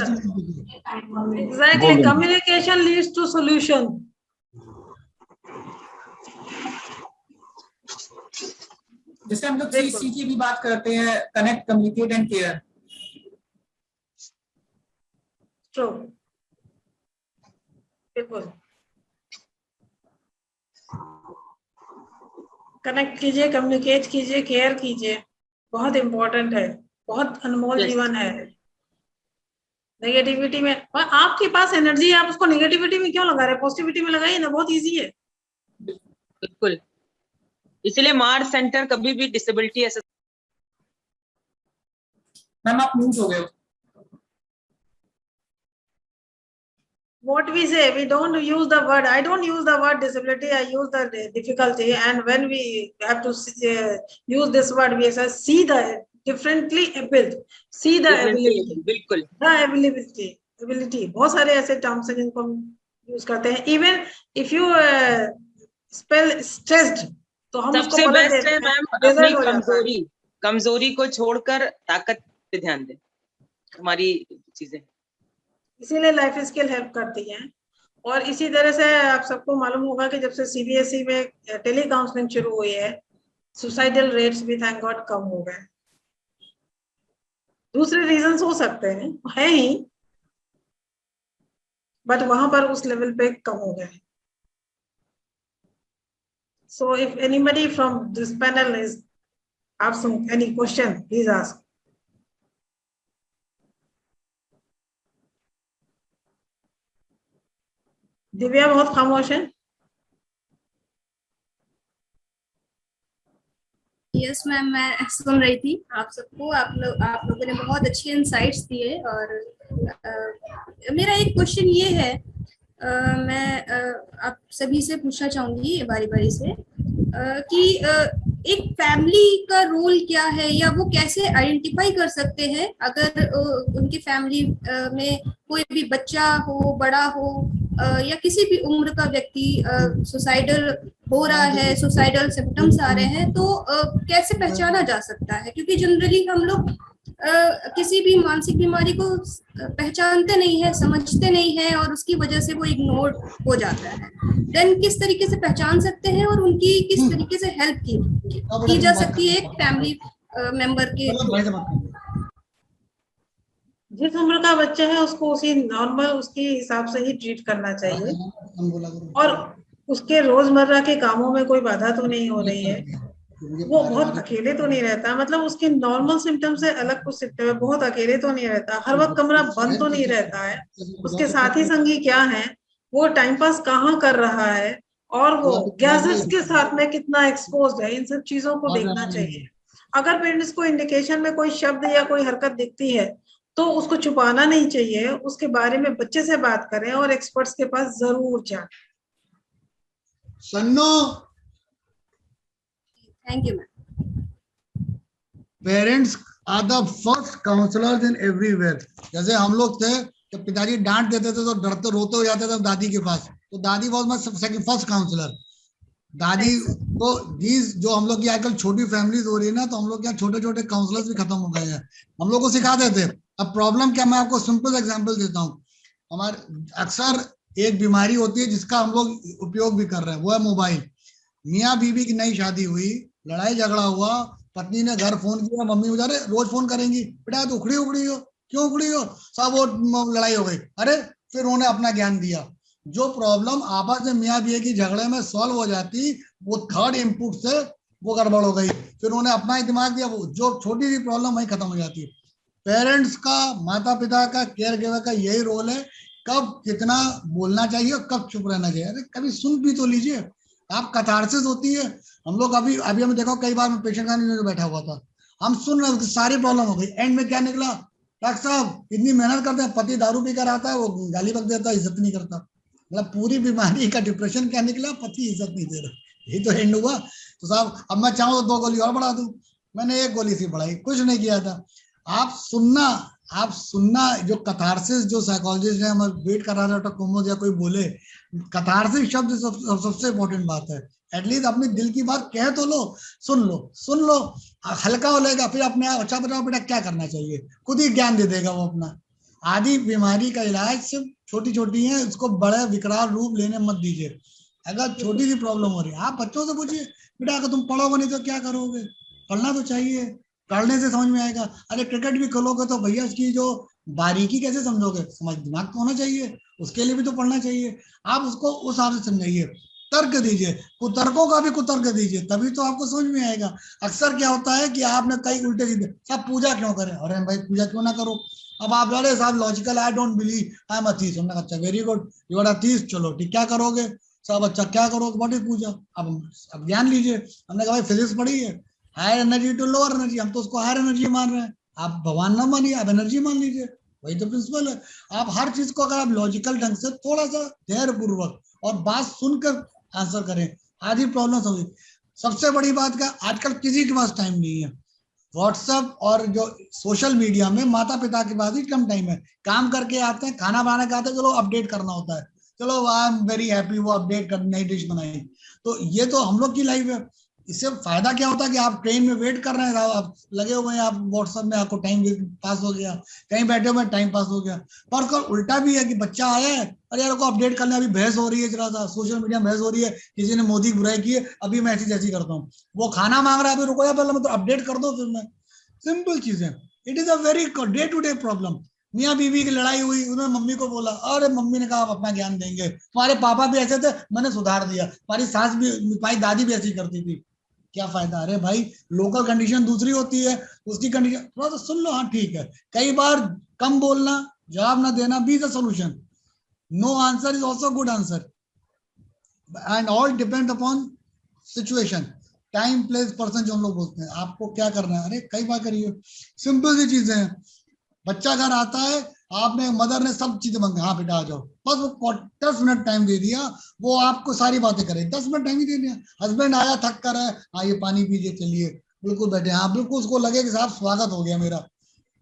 communication leads to solution. जैसे हम लोग 3C की भी बात करते हैं, कनेक्ट, कम्युनिकेट एंड केयर। बिल्कुल कनेक्ट कीजिए, कम्युनिकेट कीजिए, केयर कीजिए, बहुत इम्पोर्टेंट है, बहुत अनमोल Yes. जीवन है। नेगेटिविटी में, और आपके पास एनर्जी है, आप उसको नेगेटिविटी में क्यों लगा रहे हैं? पॉजिटिविटी में लगाइए ना, बहुत इजी है। बिल्कुल, इसलिए मार्स सेंटर कभी भी डिसेबिलिटी ऐसा मैम आप म्यूट हो गए हो। What we say, we don't use the word, I don't use the word disability, I use the difficulty, and when we have to use this word, we say see the differently able, see the ability, बिल्कुल the ability, बहुत सारे ऐसे terms हैं जिनको हम यूज करते हैं। Even if you spell stressed, तो हम उसको सबसे पलट बेस्ट देते है हैं, मैम desert अपनी हो जाता है। कमजोरी को छोड़कर ताकत पे ध्यान दें, हमारी चीजें। इसीलिए लाइफ स्किल हेल्प करती हैं। और इसी तरह से आप सबको मालूम होगा कि जब से सीबीएसई में टेली काउंसलिंग शुरू हुई है, सुसाइडल रेट्स भी थैंक गॉड कम हो गए। दूसरे रीजंस हो सकते हैं, है ही, बट वहां पर उस लेवल पे कम हो गए। So if anybody from this panel is have some any question, please ask. Divya बहुत खामोश है। यस मैम, मैं सुन रही थी आप सबको। आप लोगों ने बहुत अच्छे इंसाइट्स दिए। और मेरा एक क्वेश्चन ये है, मैं आप सभी से पूछना चाहूंगी बारी बारी से कि एक फैमिली का रोल क्या है, या वो कैसे आइडेंटिफाई कर सकते हैं अगर उनकी फैमिली में कोई भी बच्चा हो, बड़ा हो, या किसी भी उम्र का व्यक्ति सुसाइडल हो रहा है, सुसाइडल सिम्टम्स आ रहे हैं, तो कैसे पहचाना जा सकता है? क्योंकि जनरली हम लोग किसी भी मानसिक बीमारी को पहचानते नहीं है, समझते नहीं है, और उसकी वजह से वो इग्नोर हो जाता है। देन किस तरीके से पहचान सकते हैं और उनकी किस तरीके से हेल्प की जा सकती है एक फैमिली मेंबर के? जिस उम्र का बच्चा है उसको उसी नॉर्मल उसके हिसाब से ही ट्रीट करना चाहिए, और उसके रोजमर्रा के कामों में कोई बाधा तो नहीं हो रही है, वो बहुत अकेले तो नहीं रहता, मतलब उसके नॉर्मल सिम्टम से अलग कुछ सिम्टम है, बहुत अकेले तो नहीं रहता, हर वक्त कमरा बंद तो नहीं रहता है, उसके साथी संगी क्या है, वो टाइम पास कहाँ कर रहा है, और वो गैजेट्स के साथ में कितना एक्सपोज्ड है, इन सब चीजों को देखना चाहिए। अगर पेरेंट्स को इंडिकेशन में कोई शब्द या कोई हरकत दिखती है तो उसको छुपाना नहीं चाहिए, उसके बारे में बच्चे से बात करें और एक्सपर्ट्स के पास जरूर जाएं। Thank you ma'am. Parents are the first counsellors in everywhere. जैसे हम लोग थे, जब पिताजी डांट देते थे तो डरते रोते हो जाते थे दादी के पास, तो दादी वाज माय फर्स्ट काउंसलर। दादी तो दीज जो हम लोग की आजकल छोटी फैमिलीज हो रही है ना, तो हम लोग क्या छोटे छोटे काउंसलर्स भी खत्म हो गए हैं, हम लोग को सिखाते थे। अब प्रॉब्लम क्या, मैं आपको सिंपल एग्जांपल देता हूँ। हमारे अक्सर एक बीमारी होती है जिसका हम लोग उपयोग भी कर रहे हैं, वो है मोबाइल। मियाँ बीवी की नई शादी हुई, लड़ाई झगड़ा हुआ, पत्नी ने घर फोन किया, मम्मी मुझे रोज फोन करेंगी, बेटा तो उखड़ी उखड़ी हो, क्यों उखड़ी हो, सब वो लड़ाई हो गई। अरे फिर उन्होंने अपना ज्ञान दिया। जो प्रॉब्लम आपस में मियाँ बीवी की झगड़े में सॉल्व हो जाती, वो थर्ड इनपुट से वो गड़बड़ हो गई, फिर उन्होंने अपना ही दिमाग दिया, वो जो छोटी सी प्रॉब्लम वही खत्म हो जाती है। पेरेंट्स का, माता पिता का, केयर गिवर का यही रोल है, कब कितना बोलना चाहिए और कब चुप रहना चाहिए। अरे कभी सुन भी तो लीजिए, आप कैथार्सिस होती है। हम लोग अभी हमें देखो, कई बार मैं पेशेंट का बैठा हुआ था, हम सुन रहे, सारी प्रॉब्लम हो गई, एंड में क्या निकला, डॉक्टर साहब इतनी मेहनत करते हैं, पति दारू पी कर आता है, वो गाली बक देता है, इज्जत नहीं करता। मतलब पूरी बीमारी का डिप्रेशन क्या निकला, पति इज्जत नहीं दे रहा, यही तो एंड हुआ। तो साहब अब मैं चाहूँ तो 2 गोली और बढ़ा दूं, मैंने 1 गोली सी बढ़ाई, कुछ नहीं किया था। आप सुनना जो कैथार्सिस, जो साइकोलॉजिस्ट ने हमें वेट करा रहा था कुमुद या कोई बोले, कैथार्सिस शब्द सबसे इंपॉर्टेंट बात है। एटलीस्ट अपने दिल की बात कह तो लो, सुन लो, हल्का हो लेगा, फिर अपने आप अच्छा बताओ बेटा क्या करना चाहिए, खुद ही ज्ञान दे देगा वो अपना। आदि बीमारी का इलाज सिर्फ छोटी छोटी है, उसको बड़े विकराल रूप लेने मत दीजिए। अगर छोटी सी प्रॉब्लम हो रही है, आप बच्चों से पूछिए, बेटा अगर तुम पढ़ोगे नहीं तो क्या करोगे, पढ़ना तो चाहिए, पढ़ने से समझ में आएगा। अरे क्रिकेट भी खेलोगे तो भैया इसकी जो बारीकी कैसे समझोगे? समझ दिमाग तो होना चाहिए, उसके लिए भी तो पढ़ना चाहिए। आप उसको उस हिसाब से समझाइए, तर्क दीजिए, कुतर्कों का भी कुतर्क दीजिए, तभी तो आपको समझ में आएगा। अक्सर क्या होता है कि आपने कई उल्टे सीधे, सब पूजा क्यों करें, अरे भाई पूजा क्यों ना करो। अब आप अरे साहब logical, I don't believe, I am atheist. हमने कहा अच्छा very good, you are atheist, चलो ठीक, क्या करोगे सब? अच्छा क्या करोगे, व्हाट इज पूजा? अब ज्ञान लीजिए। हमने कहा भाई फिजिक्स पढ़ी है, higher energy to lower energy, हम तो उसको हायर एनर्जी मान रहे हैं, आप भगवान ना मानिए, आप एनर्जी मान लीजिए, वही तो प्रिंसिपल है। आप हर चीज को अगर आप लॉजिकल ढंग से थोड़ा सा धैर्य पूर्वक और बात सुनकर आंसर करें, आधी प्रॉब्लम समझ। सबसे बड़ी बात क्या, आजकल किसी के पास टाइम नहीं है। व्हाट्सएप और जो सोशल मीडिया में माता पिता के पास ही कम टाइम है। काम करके आते हैं, खाना बनाने के आते हैं, चलो अपडेट करना होता है, चलो आई एम वेरी हैप्पी, वो अपडेट कर नई डिश बनाई। तो ये तो हम लोग की लाइफ है। इससे फायदा क्या होता है कि आप ट्रेन में वेट कर रहे हैं, आप लगे हुए हैं, आप व्हाट्सएप में, आपको टाइम पास हो गया, कहीं बैठे हुए टाइम पास हो गया। पर उसका उल्टा भी है कि बच्चा आया है, अरे यार को अपडेट करना, अभी बहस हो रही है, जरा सा सोशल मीडिया में बहस हो रही है, किसी ने मोदी की बुराई की है, अभी मैं ऐसी जैसी करता हूँ। वो खाना मांग रहा है, अभी रुको यार पहले मतलब अपडेट कर दो, फिर मैं। सिंपल चीजें, it is a very day to day problem. मियाँ बीवी की लड़ाई हुई, उन्होंने मम्मी को बोला, अरे मम्मी ने कहा आप अपना ज्ञान देंगे, तुम्हारे पापा भी ऐसे थे, मैंने सुधार दिया, तुम्हारी सास भी, तुम्हारी दादी भी ऐसी करती थी, क्या फायदा? अरे भाई लोकल कंडीशन दूसरी होती है, उसकी कंडीशन थोड़ा सा सुन लो, हाँ ठीक है। कई बार कम बोलना, जवाब ना देना be the solution. No answer is also good answer, and all depend upon situation, time place person, जो हम लोग बोलते हैं। आपको क्या करना है, अरे कई बार करिए, सिंपल सी चीजें हैं। बच्चा घर आता है, आपने मदर ने सब चीजें मांगी, हाँ बेटा आ जाओ, बस वो 10 मिनट टाइम दे दिया, वो आपको सारी बातें करे, 10 मिनट टाइम ही दे दिया। हस्बैंड आया थक कर है, हाँ ये पानी पीजिए, चलिए बिल्कुल बैठे, हाँ बिल्कुल उसको लगे कि साहब स्वागत हो गया मेरा।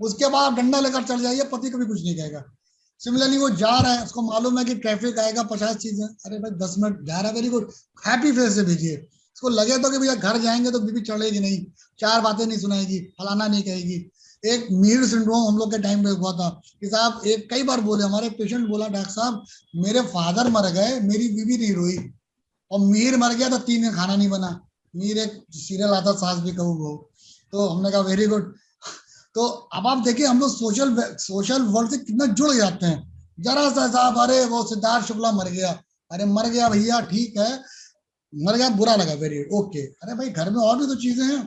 उसके बाद डंडा लेकर चल जाइए, पति कभी कुछ नहीं कहेगा। सिमिलरली वो जा रहा है, उसको मालूम है कि ट्रैफिक आएगा, 50 चीजें, अरे भाई 10 मिनट जा रहा है, वेरी गुड, हैप्पी फेस से भेजिए। उसको लगे तो कि भैया घर जाएंगे तो बीबी चढ़ेगी नहीं, 4 बातें नहीं सुनाएगी, फलाना नहीं कहेगी। एक मीर सिंड्रोम हम लोग के टाइम में हुआ था कि साहब, एक कई बार बोले हमारे पेशेंट, बोला डॉक्टर साहब मेरे फादर मर गए, मेरी बीवी नहीं रोई, और मीर मर गया तो 3 दिन खाना नहीं बना। मीर एक सीरियल आता, सास भी कहूँ वो, तो हमने कहा वेरी गुड। तो अब आप देखिए हम लोग सोशल वर्ल्ड से कितना जुड़ जाते हैं। जरा सा साहब, अरे वो सिद्धार्थ शुक्ला मर गया, अरे मर गया भैया ठीक है, मर गया बुरा लगा, वेरी ओके। अरे भाई घर में और भी तो चीजें हैं,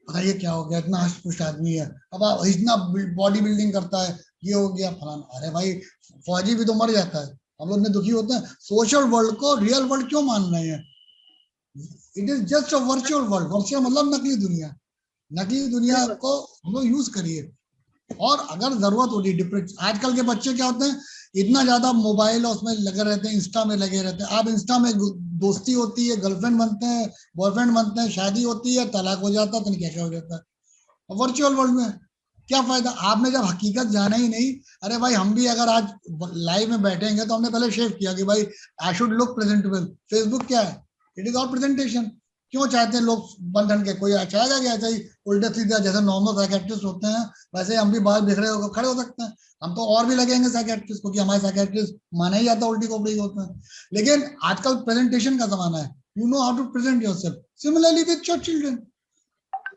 बताइए क्या हो गया, इतना हष्ट आदमी है, अब आप इतना बॉडी बिल्डिंग करता है, ये हो गया फलाना, अरे भाई फौजी भी तो मर जाता है, हम लोग इतने दुखी होते हैं। सोशल वर्ल्ड को रियल वर्ल्ड क्यों मान रहे हैं? It is just a virtual world, virtual मतलब नकली दुनिया। नकली दुनिया को हम लोग यूज करिए, और अगर जरूरत होती है, आजकल के बच्चे क्या होते हैं, इतना ज्यादा मोबाइल और उसमें लगे रहते हैं, इंस्टा में लगे रहते हैं। आप इंस्टा में दोस्ती होती है, गर्लफ्रेंड बनते हैं, बॉयफ्रेंड बनते हैं, शादी होती है, तलाक हो जाता है, तो क्या क्या हो जाता है। वर्चुअल वर्ल्ड में क्या फायदा, आपने जब हकीकत जाना ही नहीं। अरे भाई हम भी अगर आज लाइव में बैठेंगे तो हमने पहले शेव किया कि भाई I should look presentable. Facebook क्या है, इट इज ऑल प्रेजेंटेशन। क्यों चाहते हैं लोग बंधन के, कोई चाहेगा कि ऐसा ही उल्टे सीधे जैसे नॉर्मल साइकेट्रिस्ट होते हैं वैसे हम भी बाल बिखरे होकर खड़े हो सकते हैं? हम तो और भी लगेंगे साइकेट्रिस्ट को, कि हमारे साइकेट्रिस्ट माना ही जाता उल्टी खोपड़ी होते हैं। लेकिन आजकल प्रेजेंटेशन का जमाना है, you know how to present yourself. Similarly with your children,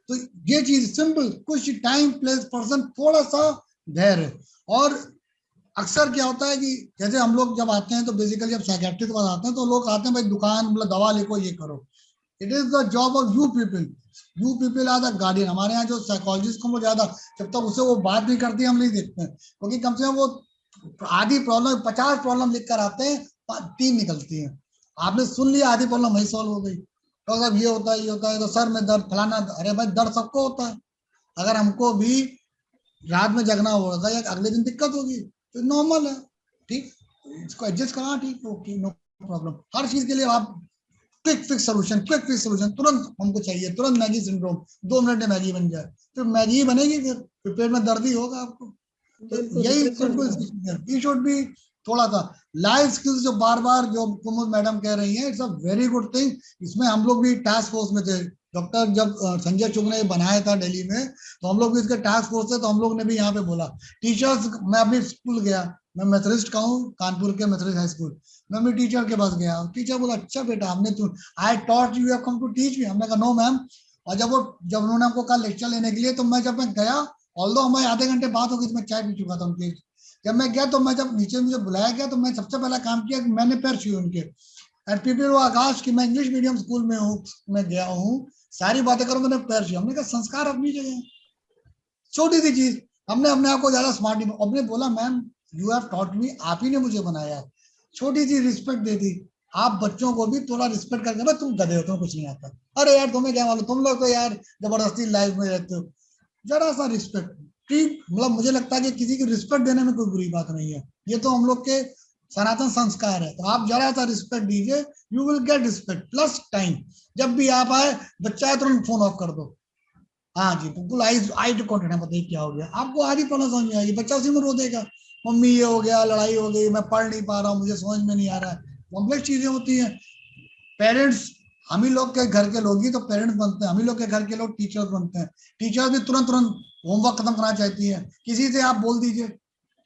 तो ये चीज सिंपल, कुछ टाइम प्लेस पर्सन, थोड़ा सा धैर्य। और अक्सर क्या होता है कि जैसे हम लोग जब आते हैं तो बेसिकली जब साइकेट्रिस्ट के पास आते हैं तो लोग आते हैं भाई दुकान मतलब दवा लिखो, ये करो। It is the job of you people, you people are the guardian. हमारे यहाँ जो साइकोलॉजिस्ट को ज्यादा, जब तक उससे वो बात नहीं करती हम नहीं देखते हैं, क्योंकि कम से कम वो आधी प्रॉब्लम, 50 प्रॉब्लम लिख कर आते हैं, 3 निकलती है। आपने सुन लिया, आधी प्रॉब्लम वही सॉल्व हो गई। तो साहब ये होता है, ये होता है, तो सर में दर्द फलाना, अरे भाई दर्द सबको होता है। अगर हमको भी रात में जगना होगा या अगले दिन दिक्कत होगी तो नॉर्मल है, ठीक, इसको एडजस्ट करना, ठीक, ओके, नो प्रॉब्लम। हर चीज के लिए आप क्विक फिक्स सोल्यूशन तुरंत हमको चाहिए, तुरंत मैगी सिंड्रोम, 2 मिनट में मैगी बन जाए, तो मैगी बनेगी, फिर पेट में दर्द ही होगा आपको। तो यही सिंपल, वी शुड बी थोड़ा सा लाइफ स्किल्स, जो बार बार जो कुमुद मैडम कह रही हैं, it's a very good thing. इसमें हम लोग भी टास्क फोर्स में थे, डॉक्टर जब संजय चुग ने बनाया था दिल्ली में, तो हम लोग भी इसके टास्क फोर्स थे, तो हम लोग ने भी यहाँ पे बोला टीचर्स। मैं अपनी स्कूल गया, मैं मेथोडिस्ट का हूँ, कानपुर के मेथोडिस्ट हाई स्कूल, मैं भी टीचर के पास गया, टीचर बोला अच्छा बेटा हमने तो I thought you have come to teach me. हमने कहा नो मैम। और जब उन्होंने हमको कहा लेक्चर लेने के लिए, तो जब मैं गया ऑल्दो हमारे आधे घंटे बात हो गई तो मैं चाय पी चुका था उनके। जब मैं गया तो मैं जब नीचे मुझे बुलाया गया तो मैं सबसे पहला काम किया कि मैंने पैर छुए उनके। एंड पीपल वो आकाश कि मैं इंग्लिश मीडियम स्कूल में हूँ, मैं गया हूँ, सारी बातें करूँ, मैंने पैर छुए। हमने कहा संस्कार अपनी जगह, छोटी सी चीज। हमने अपने आप को ज्यादा स्मार्ट नहीं, हमने बोला ma'am you have taught me, आप ही ने मुझे बनाया, छोटी सी रिस्पेक्ट दे दी। आप बच्चों को भी थोड़ा रिस्पेक्ट करके, भाई तुम गधे हो, तुम कुछ नहीं आता, अरे यार तुम्हें क्या मालूम, तुम लोग तो यार जबरदस्ती लाइफ में रहते हो, जरा सा रिस्पेक्ट। ठीक, मतलब मुझे लगता है कि किसी की रिस्पेक्ट देने में कोई बुरी बात नहीं है, ये तो हम लोग के सनातन संस्कार है। तो आप जरा सा रिस्पेक्ट दीजिए, you will get respect plus time. जब भी आप आए, बच्चा है तुरंत फोन ऑफ कर दो। हाँ जी बिल्कुल, आई टू कॉन्टेक्ट, बताइए क्या हो गया, आपको आज ही पढ़ना समझ में आएगी, बच्चा उसी में रो देगा, मम्मी ये हो गया, लड़ाई हो गई, मैं पढ़ नहीं पा रहा हूँ, मुझे समझ में नहीं आ रहा है, कॉम्प्लेक्स चीजें होती हैं। पेरेंट्स, हम ही लोग के घर के लोग ही तो पेरेंट्स बनते हैं, हम ही लोग के घर के लोग टीचर्स बनते हैं। टीचर्स भी तुरंत तुरंत होमवर्क खत्म करना चाहती है। किसी से आप बोल दीजिए,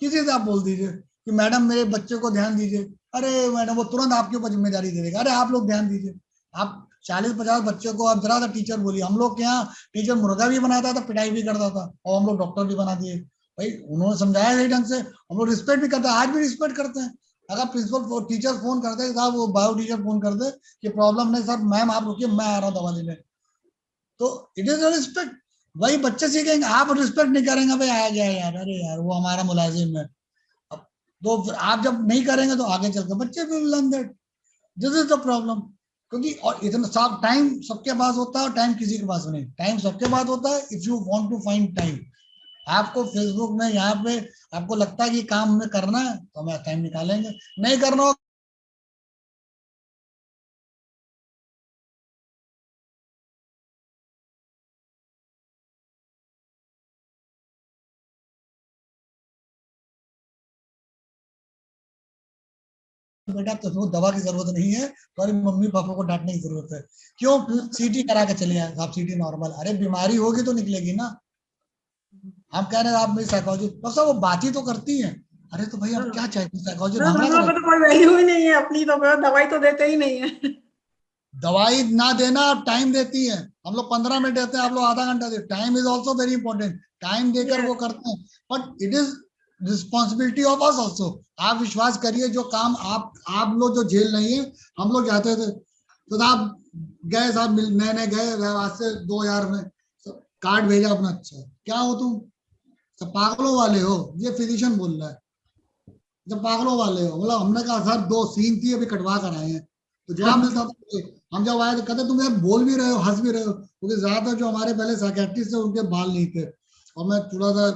किसी से आप बोल दीजिए कि मैडम मेरे बच्चे को ध्यान दीजिए, अरे मैडम वो तुरंत आपके ऊपर जिम्मेदारी दे देगा, अरे आप लोग ध्यान दीजिए। आप 40-50 बच्चों को आप जरा सा टीचर बोलिए। हम लोग के यहाँ टीचर मुर्गा भी बनाता था, पिटाई भी करता था, और हम लोग डॉक्टर भी बना दिए। भाई उन्होंने समझाया सही ढंग से, हम लोग रिस्पेक्ट भी करते हैं, आज भी रिस्पेक्ट करते हैं। अगर प्रिंसिपल टीचर फोन करते हैं, साहब वो बायो टीचर फोन कर दे कि प्रॉब्लम नहीं सर, मैम आप रुकिए मैं आ रहा हूँ दवा लेने, तो इट इज रिस्पेक्ट। वही बच्चे सीखेंगे, आप रिस्पेक्ट नहीं करेंगे, भाई आ गया यार, अरे यार वो हमारा मुलाजिम है, तो फिर आप जब नहीं करेंगे तो आगे चलकर बच्चे भी learn that, this is the problem. क्योंकि और इतना सब टाइम सबके पास होता है और टाइम किसी के पास नहीं, टाइम सबके पास होता है। If you want to find time, आपको फेसबुक में यहाँ पे आपको लगता है कि काम में करना है तो हमें टाइम निकालेंगे, नहीं करना हो बेटा तो वो दवा की जरूरत नहीं है, तुम्हारी मम्मी पापा को डांटने की जरूरत है। क्यों? सीटी करा के चले आए आप, सीटी नॉर्मल, अरे बीमारी होगी तो निकलेगी ना। हम कह रहे हैं आप मेरी साइकोलॉजी, बस वो बात ही तो करती है, अरे तो भाई आप क्या चाहते हैं, साइकोलॉजी भागना तो कोई वैल्यू ही नहीं है अपनी, तो दवाई तो देते ही नहीं है। दवाई ना देना, आप टाइम देती है, हम लोग 15 मिनट देते हैं, आप लोग आधा घंटा देते, time is also very important, time देकर वो करते हैं, but it is responsibility of us also. आप विश्वास करिए, जो काम आप लोग जो झेल नहीं है, हम लोग जाते थे तो साहब गए, साहब नए गए आज से 2000 में कार्ड भेजा अपना, अच्छा क्या हो तुम, सब पागलों वाले हो, ये फिजिशियन बोल रहा है, जब पागलों वाले हो। मतलब हमने कहा सर 2 सीन थी अभी कटवा कर आए हैं, तो जवाब मिलता था। हम जब आए तो कहते तुम यार बोल भी रहे हो हंस भी रहे हो, क्योंकि ज्यादातर जो हमारे पहले साइकियाट्रिस्ट थे उनके बाल नहीं थे, और मैं थोड़ा सा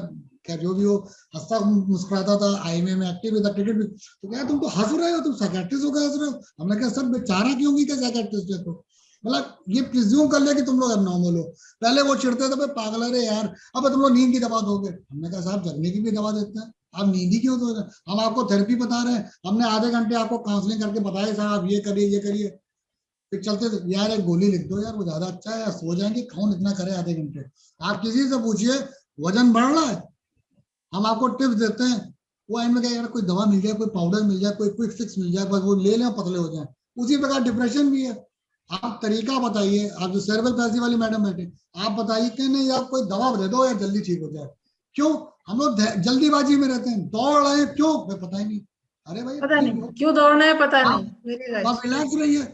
क्या जो भी हो हंसता मुस्कुराता था, आईएमए में एक्टिव था, टिकट भी, तो क्या तुम तो हंस रहे हो, तुम साइकियाट्रिस्ट होकर हंस रहे हो। हमने कहा सर बेचारा क्यों की साइकियाट्रिस्ट है, तो मतलब ये प्रिज्यूम कर लिया कि तुम लोग एबनॉर्मल हो। पहले वो चिढ़ते थे पागल, अरे यार अब तुम लोग नींद की दवा दोगे, हमने कहा साहब जगने की भी दवा देते हैं, आप नींद ही क्यों दो रहे, हम आपको थेरेपी बता रहे हैं, हमने आधे घंटे आपको काउंसलिंग करके बताया साहब ये करिए, फिर चलते थे यार एक गोली लिख दो यार वो ज्यादा अच्छा है, सो जाएंगे, कौन इतना करे आधे घंटे। आप किसी से पूछिए वजन बढ़ रहा है, हम आपको टिप्स देते हैं, वो एंड में क्या यार कोई दवा मिल जाए, कोई पाउडर मिल जाए, कोई क्विक फिक्स मिल जाए, बस वो ले लें पतले हो जाए। उसी प्रकार डिप्रेशन भी है, आप तरीका बताइए, आप जो सेरेब्रल पैल्सी वाली मैडम बैठे, आप बताइए कि नहीं आप कोई दवा दे दो या जल्दी ठीक हो जाए। क्यों? हम लोग जल्दीबाजी में रहते हैं, दौड़ रहे हैं, क्यों पता ही नहीं, अरे भाई पता नहीं क्यों दौड़ना है, पता नहीं, आप रिलैक्स रहिए।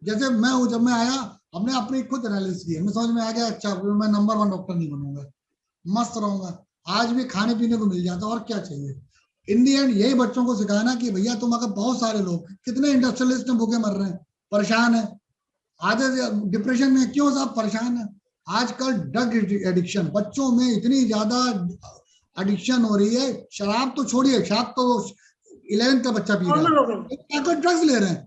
जैसे मैं हूँ, जब मैं आया हमने अपनी खुद एनालिसिस की, हमें समझ में आ गया अच्छा मैं नंबर 1 डॉक्टर नहीं बनूंगा, मस्त रहूंगा, आज भी खाने पीने को मिल जाता और क्या चाहिए। इन दी एंड यही बच्चों को सिखाना कि भैया तुम अगर, बहुत सारे लोग कितने इंडस्ट्रियलिस्ट भूखे मर रहे हैं, परेशान है, आधे डिप्रेशन में, क्यों साहब परेशान है। आजकल ड्रग एडिक्शन बच्चों में इतनी ज्यादा एडिक्शन हो रही है, शराब तो छोड़िए, शराब तो 11th का बच्चा पी रहा है, ड्रग्स ले रहे हैं।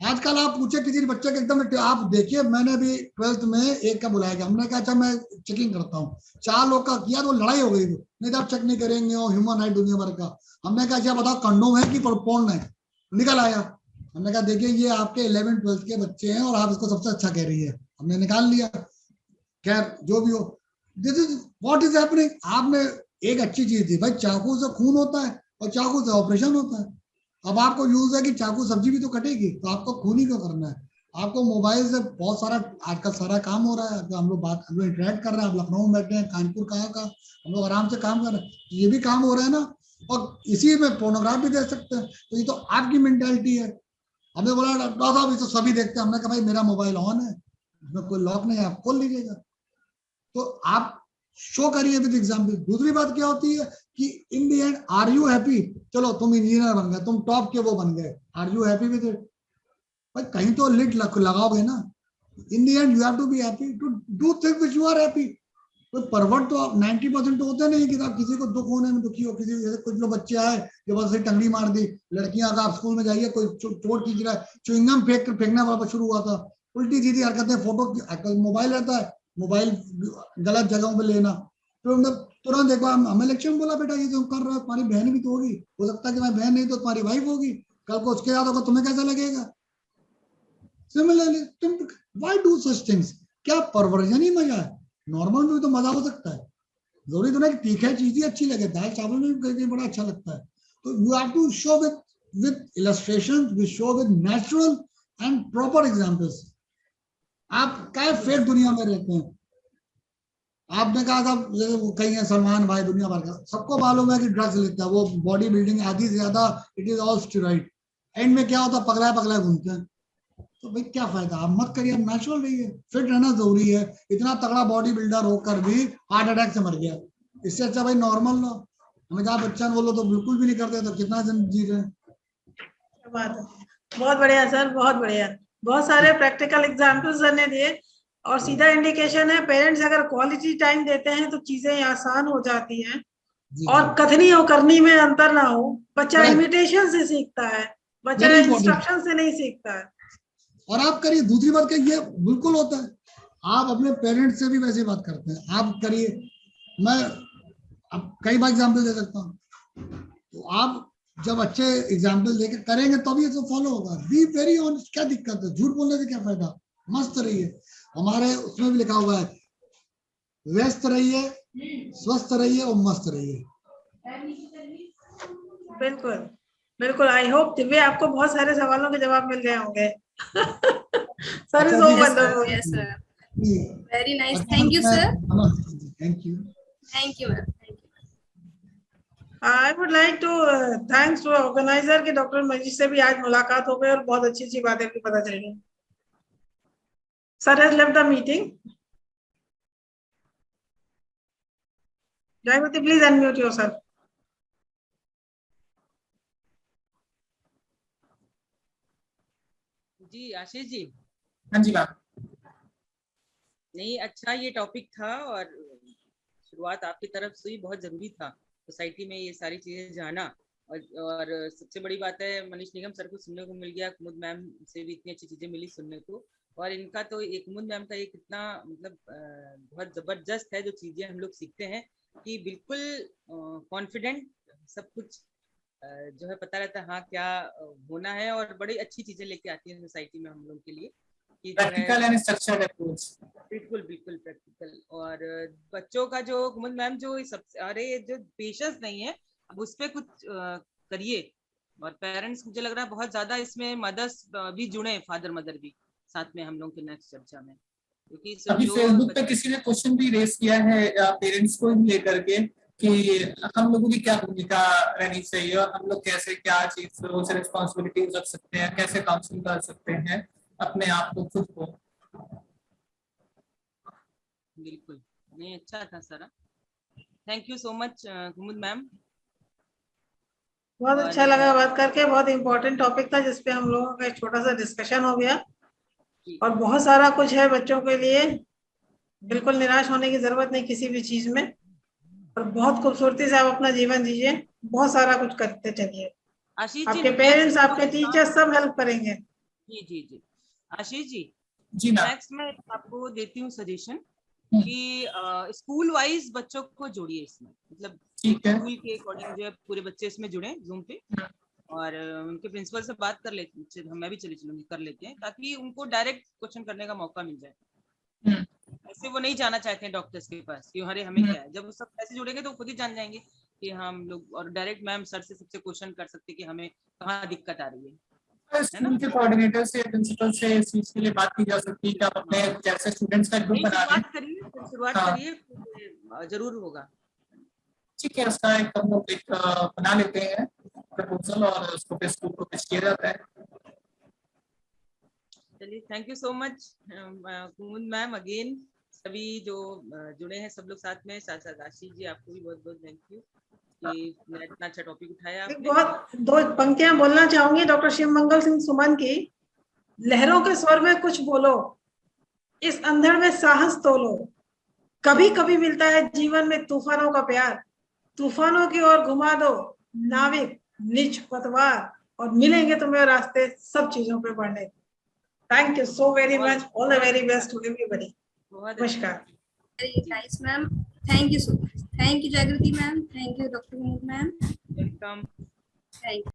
आजकल आप पूछे किसी बच्चे के एकदम, आप देखिए मैंने भी 12th में एक का बुलाया गया, हमने कहा अच्छा मैं चेकिंग करता हूँ, 4 लोग का किया तो लड़ाई हो गई, नहीं तो आप चेक नहीं करेंगे, और ह्यूमन राइट दुनिया भर का। हमने कहा अच्छा बताओ कंडोम है कि पोर्न है, निकल आया। हमने कहा देखिए ये आपके 11th-12th के बच्चे हैं और आप इसको सबसे अच्छा कह रही है, हमने निकाल लिया। खैर जो भी हो, this is what is happening. आपने एक अच्छी चीज थी भाई, चाकू से खून होता है और चाकू से ऑपरेशन होता है। अब आपको यूज है कि चाकू सब्जी भी तो कटेगी, तो आपको खून ही क्यों करना है। आपको मोबाइल से बहुत सारा आजकल सारा काम हो रहा है। हम लोग इंटरेक्ट कर रहे हैं, आप लखनऊ में बैठे हैं, कानपुर कहाँ का, हम लोग आराम से काम कर रहे हैं, ये भी काम हो रहा है ना। और इसी में फोनोग्राफ भी दे सकते हैं। तो ये तो आपकी मेंटालिटी है। हमें बोला डॉक्टर साहब ये तो सभी देखते हैं। हमने कहा भाई मेरा मोबाइल ऑन है, इसमें कोई लॉक नहीं है, आप खोल लीजिएगा। तो आप शो करिए विद एग्जाम्पल। दूसरी बात क्या होती है कि इन the and are you happy? चलो तुम इंजीनियर बन गए, तुम टॉप के वो बन गए, are you happy with it? भाई कहीं तो लिट लगाओगे ना। In the end you have to be happy to do things which you are happy. कोई परवर्ट तो 90% तो होते नहीं कि आप किसी को दुख होने में दुखी हो। किसी जैसे कुछ लोग बच्चे आए जो बस टंगड़ी मार दी, लड़कियां का आप स्कूल में जाइए, कोई चोट खींच रहा है, च्युइंगम फेंकना वाला शुरू हुआ था, उल्टी सीधी हरकतें, फोटो, मोबाइल रहता है, मोबाइल गलत जगहों पे लेना। तो तुरंत देखो हमें इलेक्शन बोला बेटा ये जो कर रहा है, तुम्हारी बहन भी तो होगी, हो सकता है कि मैं बहन नहीं तो तुम्हारी वाइफ होगी, कल को उसके याद होगा, तुम्हें कैसा लगेगा? सिमिलरली तुम व्हाई डू सच थिंग्स? क्या परवर्जन ही मजा है? नॉर्मल में भी तो मजा हो सकता है, जरूरी तो नहीं तीखा चीज ही अच्छी लगे, दाल चावल में भी कहीं बड़ा अच्छा लगता है। तो you have to show with illustration, we show with natural and proper examples. आप क्या फेक दुनिया में रहते हैं? आपने कहा था कहीं है सलमान भाई दुनिया भर का, सबको मालूम है कि ड्रग्स लेता है वो, बॉडी बिल्डिंग आधी से ज्यादा it is all steroid. And में क्या होता है, पगला घूमते हैं। तो भाई क्या फायदा? आप मत करिए, आप नेचुरल रहिए। फिट रहना जरूरी है। इतना तगड़ा बॉडी बिल्डर होकर भी हार्ट अटैक से मर गया, इससे अच्छा भाई नॉर्मल लो। हमें कहा बच्चा बोलो तो बिल्कुल भी नहीं करते, तो कितना दिन जी रहे हैं। बात है। बहुत बढ़िया सर, बहुत बढ़िया। बहुत सारे प्रैक्टिकल एग्जांपल्स ने दिए और सीधा इंडिकेशन है पेरेंट्स अगर क्वालिटी टाइम देते हैं तो चीजें आसान हो जाती हैं और कथनी और करनी में अंतर ना हो। बच्चा इमिटेशन से सीखता है, बच्चा इंस्ट्रक्शन से नहीं सीखता है। और आप करिए। दूसरी बात क्या, ये बिल्कुल होता है, आप अपने पेरेंट्स से भी वैसे बात करते हैं, आप करिए। मैं अब कई बार एग्जाम्पल दे सकता हूँ, तो आप जब अच्छे एग्जाम्पल देकर करेंगे तभी तो फॉलो होगा। Be very honest. क्या दिक्कत है? झूठ बोलने से क्या फायदा? मस्त रहिए। हमारे उसमें भी लिखा हुआ है, व्यस्त रहिए, स्वस्थ रहिए और मस्त रहिए। बिल्कुल बिल्कुल। आई होप दिव्य आपको बहुत सारे सवालों के जवाब मिल गए होंगे। Sir is wonderful. Yes, sir. Very nice. Thank you, sir. Thank you. Thank you, ma'am. Thank you. I would like to thanks to organiser कि डॉक्टर मजीद से भी आज मुलाकात हो गई और बहुत अच्छी अच्छी बातें भी पता चल गई। Sir has left the meeting. Jayvati please unmute yourself. जी आशीष जी। हाँ जी मैम। नहीं अच्छा ये टॉपिक था और शुरुआत आपकी तरफ से ही बहुत जरूरी था सोसाइटी में ये सारी चीजें जाना। और सबसे बड़ी बात है मनीष निगम सर को सुनने को मिल गया, कुमुद मैम से भी इतनी अच्छी चीजें मिली सुनने को। और इनका तो एक कुमुद मैम का ये कितना मतलब बहुत जबरदस्त है जो चीजें हम लोग सीखते हैं कि बिल्कुल कॉन्फिडेंट सब कुछ जो है पता रहता है हाँ क्या होना है। और बड़ी अच्छी चीजें लेके आती है सोसाइटी में हम लोग के लिए कि प्रैक्टिकल एंड स्ट्रक्चर्ड अप्रोच। बिल्कुल बिल्कुल प्रैक्टिकल। और बच्चों का जो कुमुद मैम जो सबसे अरे जो पेशेंस नहीं है अब उस पर कुछ करिए। और पेरेंट्स मुझे लग रहा है बहुत ज्यादा इसमें मदर्स भी जुड़े, फादर मदर भी साथ में हम लोग के नेक्स्ट चर्चा में। क्योंकि अभी फेसबुक पे किसी ने क्वेश्चन भी रेस किया है पेरेंट्स को लेकर के कि हम लोगों की क्या भूमिका रहनी चाहिए और हम लोग कैसे क्या चीज रोल्स एंड रिस्पॉन्सिबिलिटीज रख सकते हैं, कैसे काउंसिल कर सकते हैं अपने आप को, खुद को। बिल्कुल नहीं अच्छा था sir. Thank you so much Kumud ma'am. बहुत अच्छा लगा बात करके। बहुत इम्पोर्टेंट टॉपिक था जिसपे हम लोगों का एक छोटा सा डिस्कशन हो गया और बहुत सारा कुछ है बच्चों के लिए। बिल्कुल निराश होने की जरूरत नहीं किसी भी चीज में और बहुत खूबसूरती से आप अपना जीवन जीजिए। बहुत सारा कुछ करते चलिए। आशीष जी आपके पेरेंट्स, आपके टीचर्स सब हेल्प करेंगे। जी जी जी आशीष जी नेक्स्ट मैं आपको देती हूँ सजेशन कि स्कूल वाइज बच्चों को जोड़िए इसमें। मतलब स्कूल के अकॉर्डिंग जो है पूरे बच्चे इसमें जुड़े जूम पे और उनके प्रिंसिपल से बात कर लेते, मैं भी चली चलूंगी कर लेते हैं ताकि उनको डायरेक्ट क्वेश्चन करने का मौका मिल जाए। ऐसे वो नहीं जाना चाहते हैं डॉक्टर्स के पास कि अरे हमें क्या है। जब वो सब ऐसे जुड़ेंगे तो खुद ही जान जाएंगे कि हम लोग और डायरेक्ट मैम सर से सबसे क्वेश्चन कर सकते कि हमें कहाँ दिक्कत आ रही है। स्कूल के कोऑर्डिनेटर से, प्रिंसिपल से इस चीज के लिए बात की जा सकती है कि आप अपने जैसे स्टूडेंट्स का ग्रुप नहीं, बना लें। शुरुआत हाँ। करिए, जरूर होगा। ठीक है, उसका एक हम लोग एक बना लेते हैं प्रपोजल और उसको फिर स्कूल को पेश किया जाता है। चलिए, thank you so much Kumud ma'am, again सभी जो जुड़े हैं सब लोग साथ में, साथ साथ आशीष जी, आपको भी बहुत बहुत थैंक यू कि इतना अच्छा टॉपिक उठाया एक आपने। बहुत 2 पंक्तियां बोलना चाहूंगी डॉक्टर शिवमंगल सिंह सुमन की। लहरों के स्वर में कुछ बोलो, इस अंधड़ में साहस तोलो, कभी कभी मिलता है जीवन में तूफानों का प्यार, तूफानों की ओर घुमा दो नाविक निज पतवार, और मिलेंगे तुम्हें रास्ते सब चीजों पे बढ़ने। Thank you so very much, all the very best to everybody. बहुत नमस्कार। Very nice ma'am, thank you so much, thank you Jagriti ma'am, thank you doctor ma'am, welcome. Thank you.